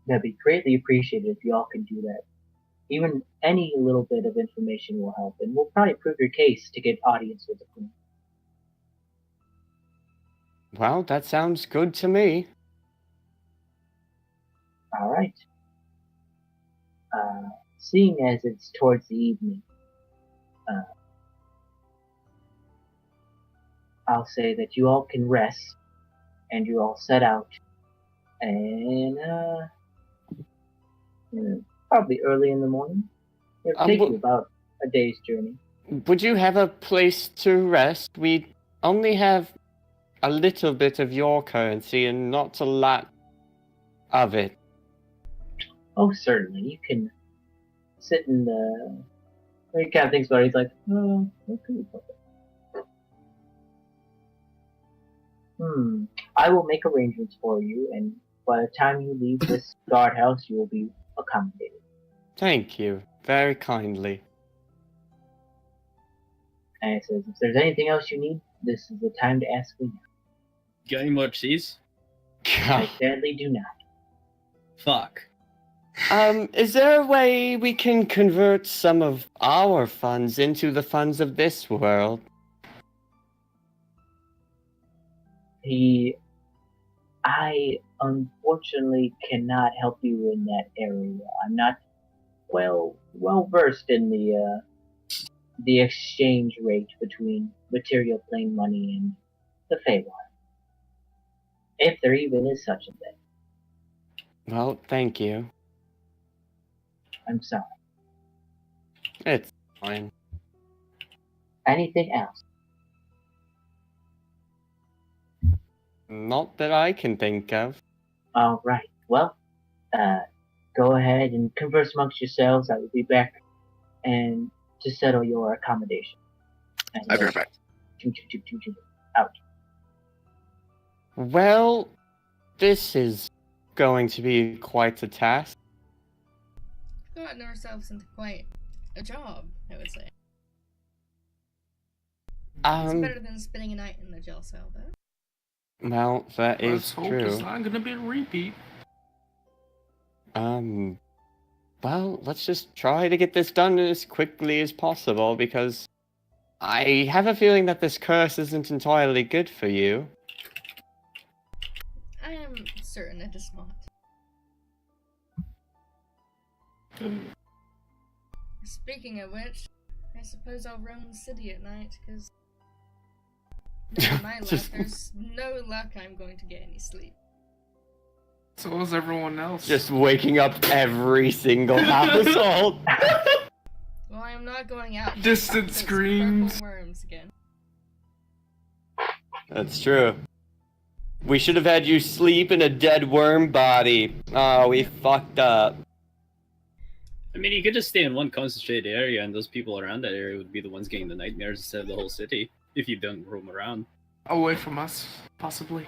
That'd be greatly appreciated if you all can do that. Even any little bit of information will help, and will probably prove your case to get audience with the queen. Well, that sounds good to me. All right. Seeing as it's towards the evening, I'll say that you all can rest, and you all set out, and probably early in the morning. It'll take you about a day's journey. Would you have a place to rest? We only have a little bit of your currency and not a lot of it. Oh, certainly. You can sit in the... He kind of thinks about it. He's like, oh, what could we put there? I will make arrangements for you, and by the time you leave this guardhouse, you will be accommodated. Thank you. Very kindly. And it says, if there's anything else you need, this is the time to ask me now. Got any more cheese? I sadly do not. Fuck. Is there a way we can convert some of our funds into the funds of this world? I unfortunately cannot help you in that area. I'm not well versed in the exchange rate between material plane money and the Feywild, if there even is such a thing. Well, thank you. I'm sorry. It's fine. Anything else? Not that I can think of. All right. Well, go ahead and converse amongst yourselves. I will be back and to settle your accommodation. And I'll be right back. Out. Well, this is going to be quite a task. We've gotten ourselves into quite a job, I would say. It's better than spending a night in the jail cell, though. Well, that Let's is hope true. it's not gonna be a repeat. Well, let's just try to get this done as quickly as possible, because I have a feeling that this curse isn't entirely good for you. I am certain it is not. Speaking of which, I suppose I'll roam the city at night, because knowing my luck, there's no luck I'm going to get any sleep. So is everyone else. Just waking up every single household. Well, I am not going out. Distant Those screams. purple worms again. That's true. We should have had you sleep in a dead worm body. Oh, we fucked up. I mean, you could just stay in one concentrated area, and those people around that area would be the ones getting the nightmares instead of the whole city, if you don't roam around. Away from us, possibly.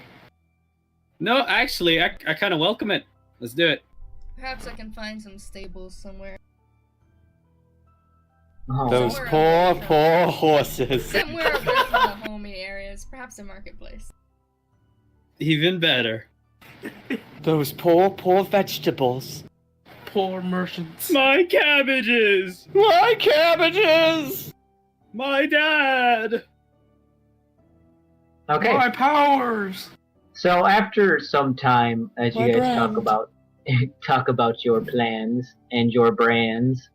No, actually, I kind of welcome it. Let's do it. Perhaps I can find some stables somewhere. Oh. Those Somewhere poor horses. Somewhere away from the homey areas, perhaps a marketplace. Even better. Those poor vegetables. Poor merchants. My cabbages! My cabbages! My dad! Okay. My powers! So after some time, as you My guys talk brand. talk about your plans and your brands,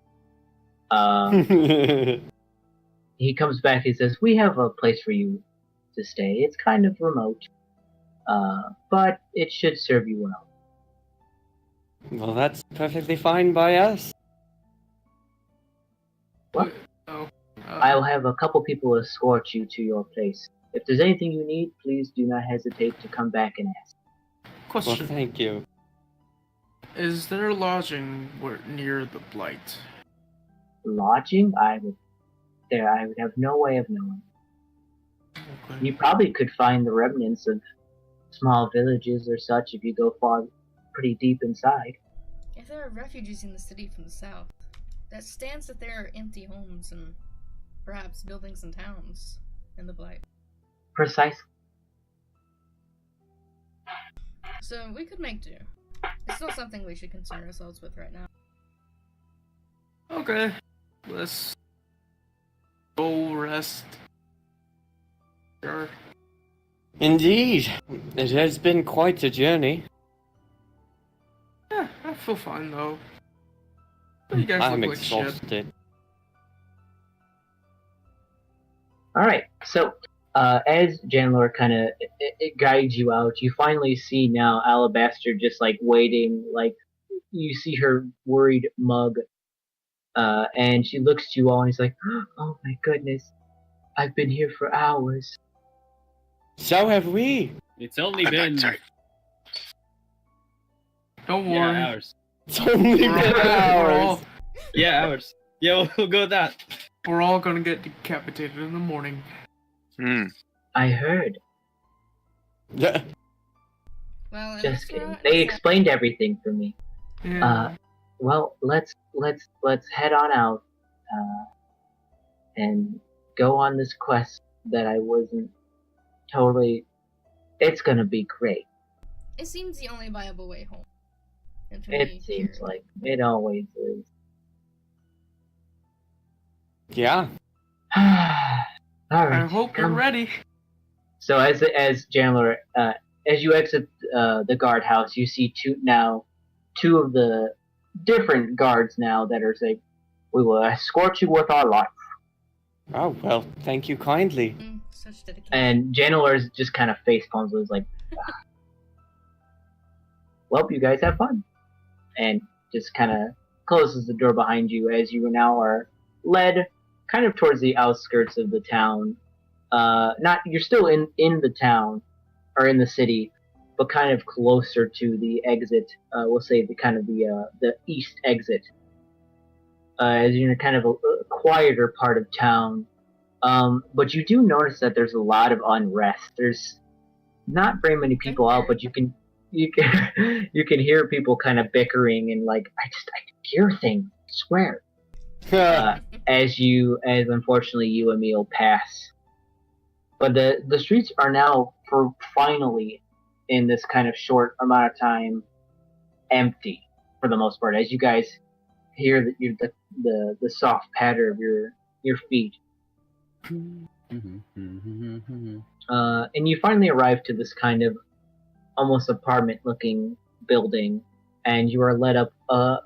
he comes back. He says, "We have a place for you to stay. It's kind of remote, but it should serve you well." Well, that's perfectly fine by us. What? Oh. I'll have a couple people escort you to your place. If there's anything you need, please do not hesitate to come back and ask. Well, Question. thank you. Is there lodging near the Blight? Lodging? I would have no way of knowing. Okay. You probably could find the remnants of small villages or such if you go pretty deep inside. If there are refugees in the city from the south, that stands that there are empty homes and perhaps buildings and towns in the Blight. Precisely. So we could make do. It's not something we should concern ourselves with right now. Okay, let's go rest. Sure. Indeed. It has been quite a journey. Yeah, I feel fine though. But you guys I'm look like shit. exhausted. Alright, so as Janlor kind of guides you out, you finally see now Alabaster just like waiting, like you see her worried mug, and she looks to you all and he's like, oh my goodness, I've been here for hours. So have we. It's only been Don't worry. hours. It's only been hours. Hours. Yeah, we'll go with that. We're all gonna get decapitated in the morning. I heard. Yeah. Well, Just kidding. They explained everything for me. Yeah. Well, let's head on out, and go on this quest that I wasn't totally. It's gonna be great. It seems the only viable way home. And to It me, seems here. like it always is. Yeah. All right. I hope you're ready. So as Janlor, as you exit the guardhouse, you see two of the different guards now that are saying, "We will escort you with our life." Oh, well, thank you kindly. Such dedication. And Janlor's just kind of face palms, was like, "Well, you guys have fun," and just kind of closes the door behind you as you now are led kind of towards the outskirts of the town. You're still in the town or in the city, but kind of closer to the exit. We'll say the east exit, as you're in kind of a quieter part of town. But you do notice that there's a lot of unrest. There's not very many people out, but you can hear people kind of bickering and like I can hear things. I swear. As unfortunately you, Emil, pass. But the streets are now finally, in this kind of short amount of time, empty for the most part. As you guys hear the soft patter of your feet, and you finally arrive to this kind of almost apartment-looking building, and you are led up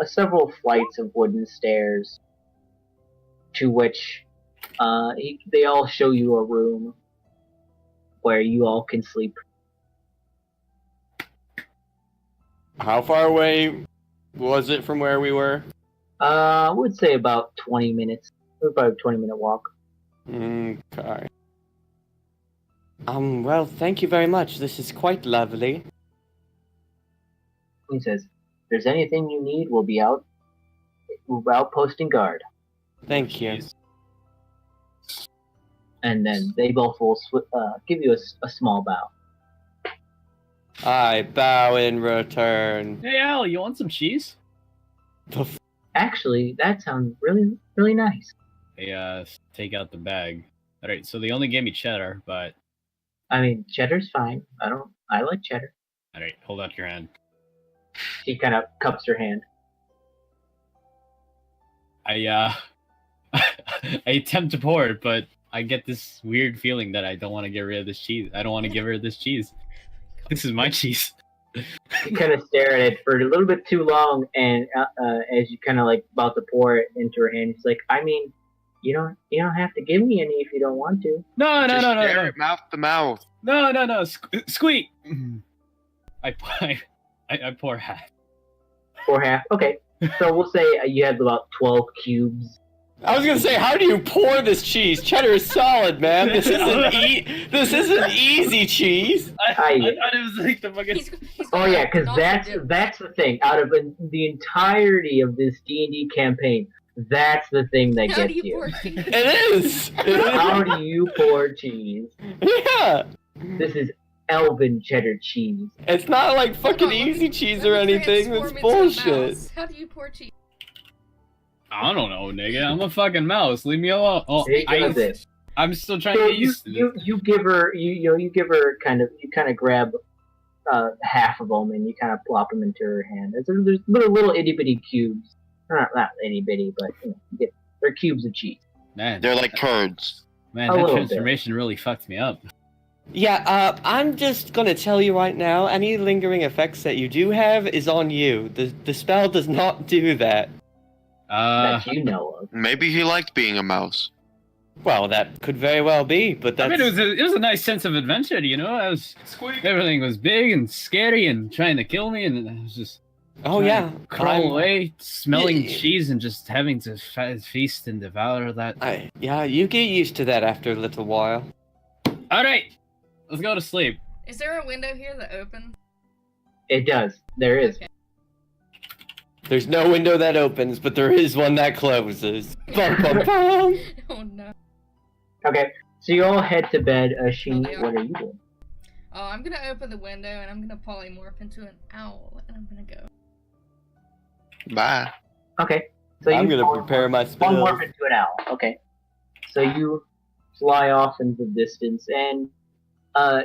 several flights of wooden stairs, to which they all show you a room where you all can sleep. How far away was it from where we were? I would say about 20 minutes. About a 20-minute walk. Okay. Well, thank you very much. This is quite lovely. He says, if there's anything you need, we'll be out posting guard. Thank you. And then they both will give you a small bow. I bow in return. Hey, Al, you want some cheese? Actually, that sounds really, really nice. Hey, take out the bag. Alright, so they only gave me cheddar, but... I mean, cheddar's fine. I like cheddar. Alright, hold out your hand. She kind of cups her hand. I attempt to pour it, but I get this weird feeling that I don't want to get rid of this cheese. I don't want to give her this cheese. This is my cheese. You kind of stare at it for a little bit too long, and as you kind of like about to pour it into her hand, she's like, "I mean, you don't have to give me any if you don't want to." No. Share it mouth to mouth. No. Squeak. I pour half. Pour half. Okay. So we'll say you have about 12 cubes. I was gonna say, how do you pour this cheese? Cheddar is solid, man. This isn't easy cheese. I thought it was like the fucking. Oh yeah, because that's the thing. Out of the entirety of this D&D campaign, that's the thing that How gets do you you. pour cheese? It is. How do you pour cheese? Yeah. This is Elven cheddar cheese. It's not like fucking easy cheese or anything. That's bullshit. How do you pour cheese? I don't know, nigga. I'm a fucking mouse. Leave me alone. Oh, She does it. I'm still trying So to get used to this. you give her kind of grab half of them, and you kind of plop them into her hand. There's little itty bitty cubes. Not itty bitty, but they're cubes of cheese. Man, They're like turds. man, A that little transformation really fucked me up. Yeah, I'm just gonna tell you right now, any lingering effects that you do have is on you. The spell does not do that. That you know of. Maybe he liked being a mouse. Well, that could very well be, but I that's... mean, it was a nice sense of adventure, you know. Everything was big and scary and trying to kill me, and I was just Oh yeah, crawl away, smelling cheese and just having to feast and devour that. Yeah, you get used to that after a little while. All right, let's go to sleep. Is there a window here that opens? It does. There is. Okay. There's no window that opens, but there is one that closes. Bum, bum, bum. Oh no. Okay, so you all head to bed. Sheeny, Okay. what are you doing? Oh, I'm gonna open the window and I'm gonna polymorph into an owl and I'm gonna go. Bye. Okay, so I'm you gonna prepare my spells. polymorph into an owl. Okay, so you fly off into the distance, and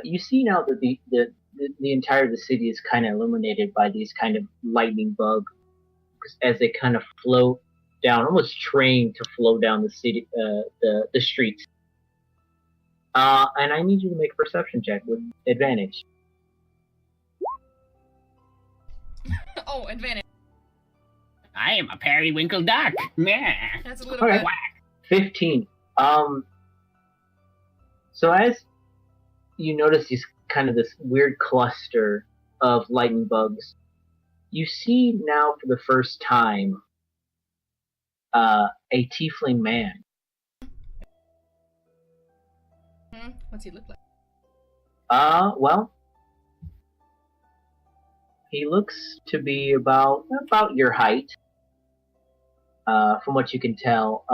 you see now that the entire the city is kind of illuminated by these kind of lightning bugs as they kind of float down, almost trained to flow down the city, the streets. And I need you to make a perception check with advantage. Oh, advantage. I am a periwinkle duck. Meh. That's a little Okay. bit. 15. So as you notice this weird cluster of lightning bugs, you see now for the first time a tiefling man. What's he look like? Well, he looks to be about your height, from what you can tell.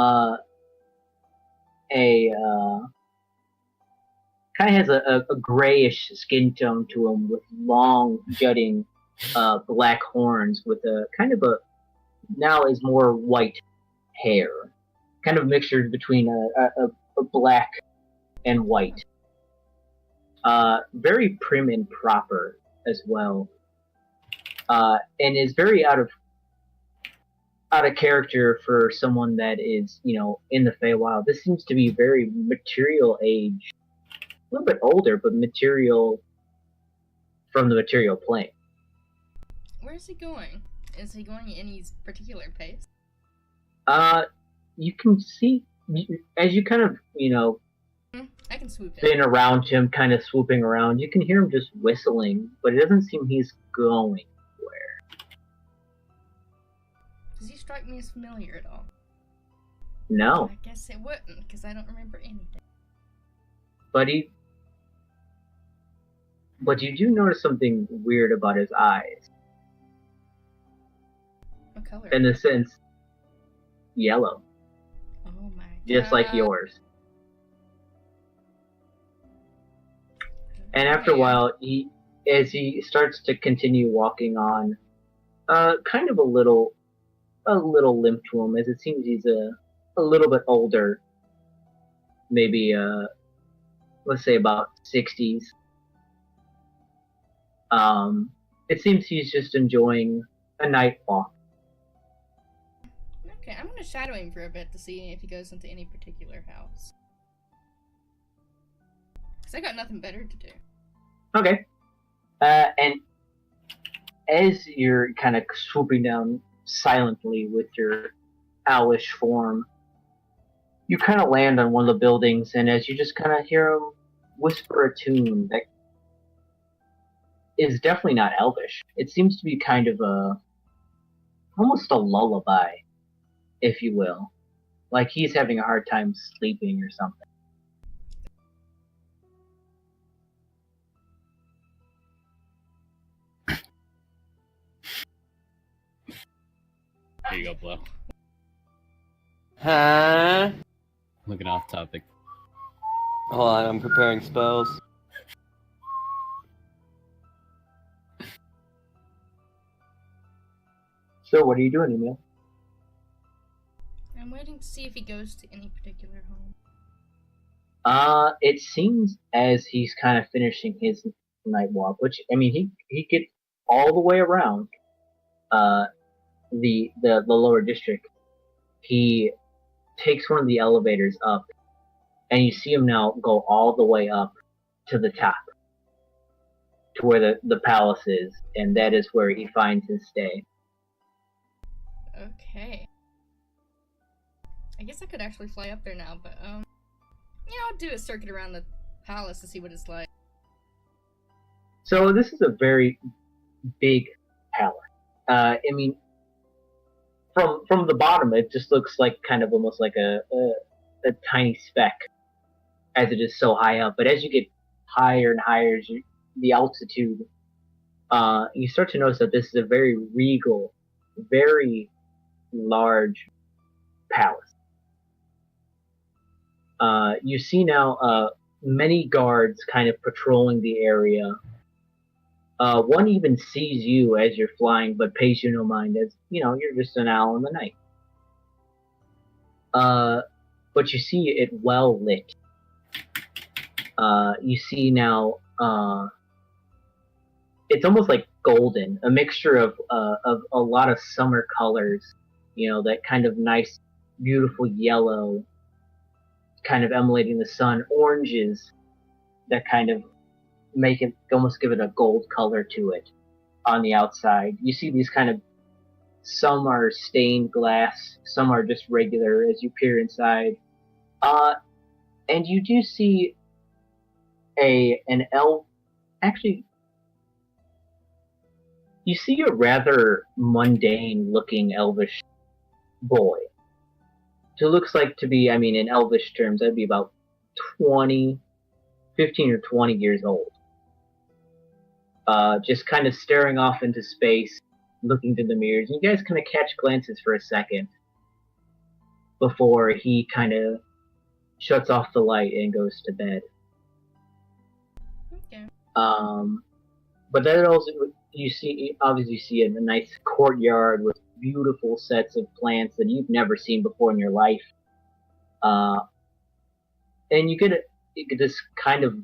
Kind of has a grayish skin tone to him, with long jutting black horns, with a kind of now is more white hair, kind of mixture between a black and white. Very prim and proper as well, and is very out of character for someone that is, in the Feywild. This seems to be very material age, a little bit older, but material from the material plane. Where is he going? Is he going at any particular pace? You can see as you kind of, I can swoop in. spin around him, kind of swooping around. You can hear him just whistling, but it doesn't seem he's going anywhere. Does he strike me as familiar at all? No, I guess it wouldn't, because I don't remember anything. but you do notice something weird about his eyes. What color? In the sense, yellow, Oh my god. just like yours. And after a while, as he starts to continue walking on, kind of a little limp to him, as it seems he's a little bit older, maybe let's say about 60s. It seems he's just enjoying a night walk. Okay, I'm gonna shadow him for a bit to see if he goes into any particular house. Because I got nothing better to do. Okay. And as you're kind of swooping down silently with your owlish form, you kind of land on one of the buildings, and as you just kind of hear him whisper a tune that is definitely not Elvish. It seems to be kind of almost a lullaby, if you will. Like he's having a hard time sleeping or something. There you go, Flo. Huh? Looking off topic. Hold on, I'm preparing spells. So what are you doing, Emil? I'm waiting to see if he goes to any particular home. It seems as he's kind of finishing his night walk. Which I mean, he gets all the way around the lower district. He takes one of the elevators up, and you see him now go all the way up to the top, to where the palace is, and that is where he finds his stay. Okay. I guess I could actually fly up there now, but yeah, I'll do a circuit around the palace to see what it's like. So this is a very big palace. I mean, from the bottom, it just looks like kind of almost like a tiny speck, as it is so high up. But as you get higher and higher, the altitude, you start to notice that this is a very regal, very large palace. You see now many guards kind of patrolling the area. One even sees you as you're flying, but pays you no mind, as you're just an owl in the night. But you see it well lit. You see now, it's almost like golden, a mixture of a lot of summer colors. That kind of nice, beautiful yellow, kind of emulating the sun. Oranges that kind of make it, almost give it a gold color to it on the outside. You see these kind of, some are stained glass, some are just regular as you peer inside. And you do see an elf. Actually, you see a rather mundane looking elvish boy. Who looks like to be, I mean, in elvish terms, that'd be about 15 or 20 years old. Just kind of staring off into space, looking through the mirrors. You guys kind of catch glances for a second before he kind of shuts off the light and goes to bed. Okay. But then also you see a nice courtyard with beautiful sets of plants that you've never seen before in your life. And you get this kind of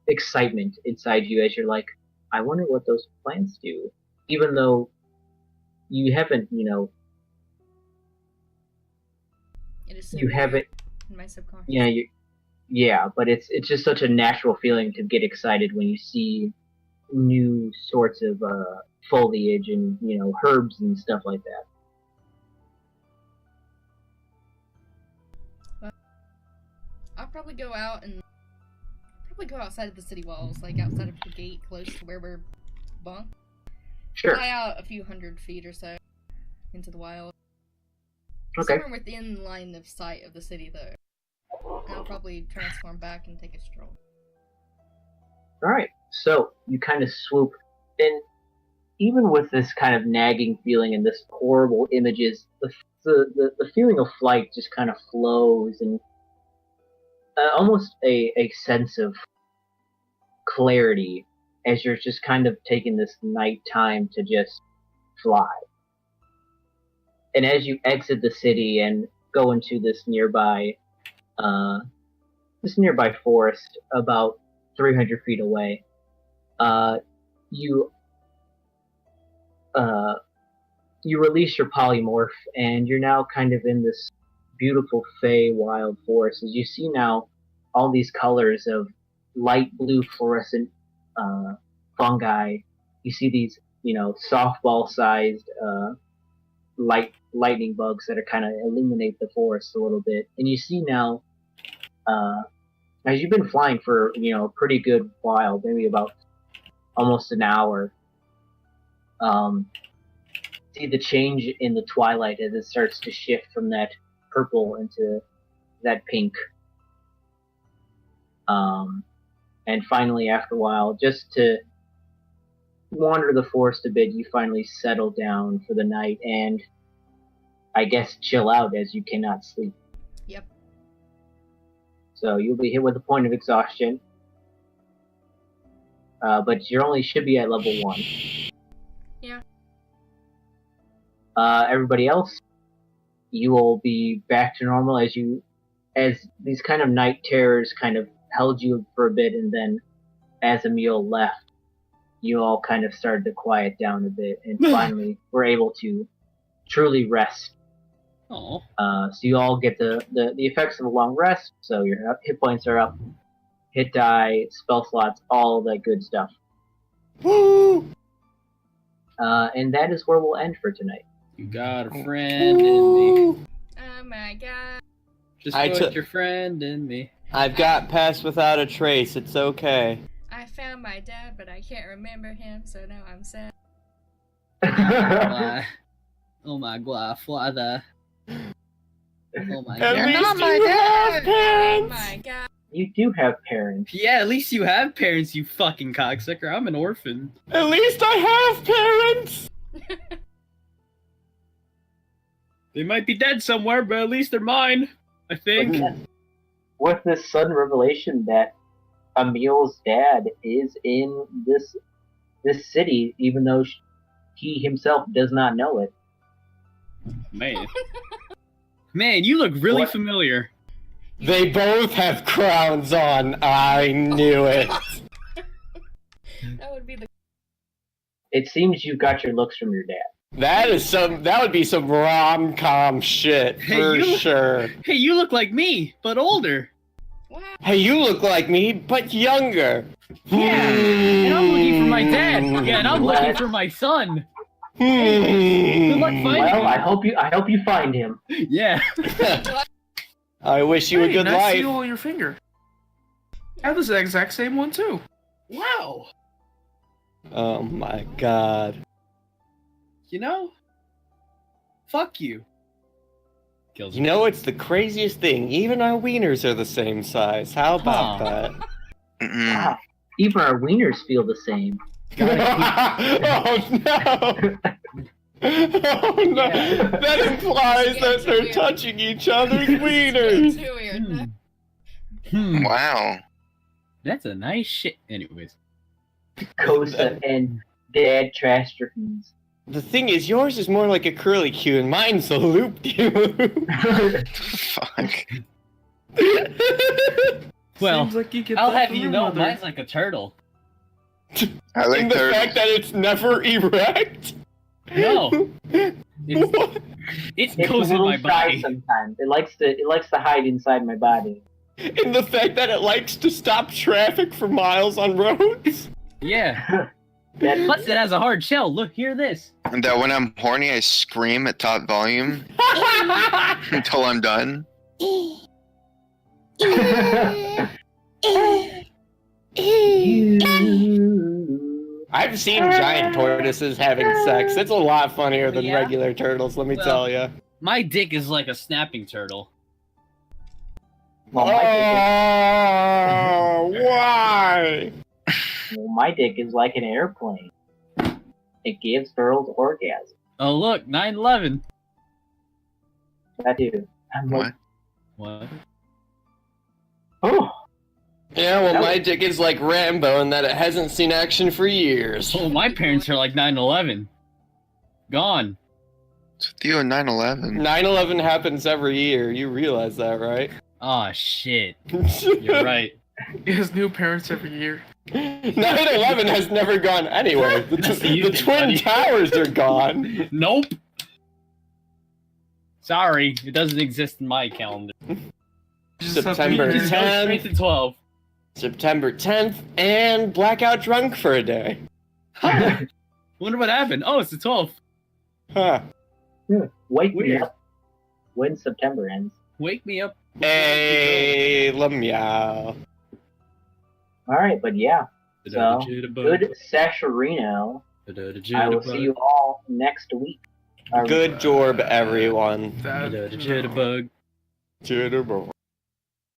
excitement inside you as you're like, I wonder what those plants do, even though you haven't, It is so you weird haven't, in my subconscious. yeah, but it's just such a natural feeling to get excited when you see new sorts of foliage and herbs and stuff like that. Well, I'll probably go out and go outside of the city walls, like outside of the gate close to where we're bunked. Sure. Fly out a few hundred feet or so into the wild. Okay. Somewhere within line of sight of the city, though. And I'll probably transform back and take a stroll. Alright, so you kind of swoop, and even with this kind of nagging feeling and this horrible images, the feeling of flight just kind of flows, and almost a sense of clarity as you're just kind of taking this night time to just fly. And as you exit the city and go into this nearby forest about 300 feet away, you release your polymorph, and you're now kind of in this beautiful fey wild forest. As you see now all these colors of light blue fluorescent fungi. You see these, softball-sized lightning bugs that are kind of illuminate the forest a little bit. And you see now, as you've been flying for a pretty good while, maybe about almost an hour, see the change in the twilight as it starts to shift from that purple into that pink. And finally, after a while, just to wander the forest a bit, you finally settle down for the night and, I guess, chill out as you cannot sleep. Yep. So you'll be hit with a point of exhaustion. But you only should be at level 1. Yeah. Everybody else, you will be back to normal as these kind of night terrors kind of held you for a bit, and then as Emil left, you all kind of started to quiet down a bit, and finally were able to truly rest. Oh. So you all get the effects of a long rest. So your hit points are up, hit die, spell slots, all that good stuff. Woo! And that is where we'll end for tonight. You got a friend in me. Oh my god. Just I put took- your friend in me. I've got passed without a trace. It's okay. I found my dad, but I can't remember him, so now I'm sad. Oh my god, father. Oh my At god. least you have Oh parents. my god. You do have parents. Yeah, at least you have parents, you fucking cocksucker. I'm an orphan. At least I have parents. They might be dead somewhere, but at least they're mine. I think. With this sudden revelation that Emil's dad is in this city, even though he himself does not know it. Man. Man, you look really What? familiar. They both have crowns on. I knew it. That would be the It seems you got your looks from your dad. That would be some rom-com shit Hey, for you- sure. Hey, you look like me, but older. wow. Hey, you look like me, but younger. Yeah, and I'm looking for my dad. Yeah, and I'm looking What? for my son. Good luck finding Well, him. I hope you find him. Yeah. I wish you a Hey, good nice to life. see on your finger. I have the exact same one too. Wow. Oh my god. You know? Fuck you. Kills You know, it's the craziest thing. Even our wieners are the same size. How about Huh. that? Wow. Even our wieners feel the same. Oh no! Oh no! Yeah. That implies that they're touching each other's wieners. Too weird. Wow. That's a nice shit. Anyways. CoSA and Dad Catastrophes. The thing is, yours is more like a curly Q, and mine's a loop-de-loop. Fuck. Well, Seems like you get I'll that have from you your know, mother. mine's like a turtle. I like And the turtles. fact that it's never erect. No. It's, What? it It's a goes in little my shy body. sometimes. It likes to hide inside my body. And the fact that it likes to stop traffic for miles on roads. Yeah. That Plus, it has a hard shell. Look, hear this. And that when I'm horny, I scream at top volume until I'm done. I've seen giant tortoises having sex. It's a lot funnier than Yeah? regular turtles, let me Well- tell you. My dick is like a snapping turtle. Well, Why? my dick is like an airplane. It gives girls orgasm. Oh, look, 9/11. That dude. I'm like, What? What? oh, Yeah, well, That my was- dick is like Rambo in that it hasn't seen action for years. Oh, my parents are like 9/11. Gone. What's with you and 9/11? 9/11 happens every year. You realize that, right? Oh, shit. You're right. He has new parents every year. 9/11 has never gone anywhere. The, You, the Twin buddy. Towers are gone. Nope. Sorry, it doesn't exist in my calendar. Just have to- September Just go 10th. straight to 12. September 10th, and blackout drunk for a day. Huh. Wonder what happened. Oh, it's the 12th. Huh. wake me Weird. up when September ends. Wake me up. Hey, meow. All right, but yeah, so good Sasharino. I will see you all next week. Good jorb, everyone. That- Jitterbug. Jitterbug.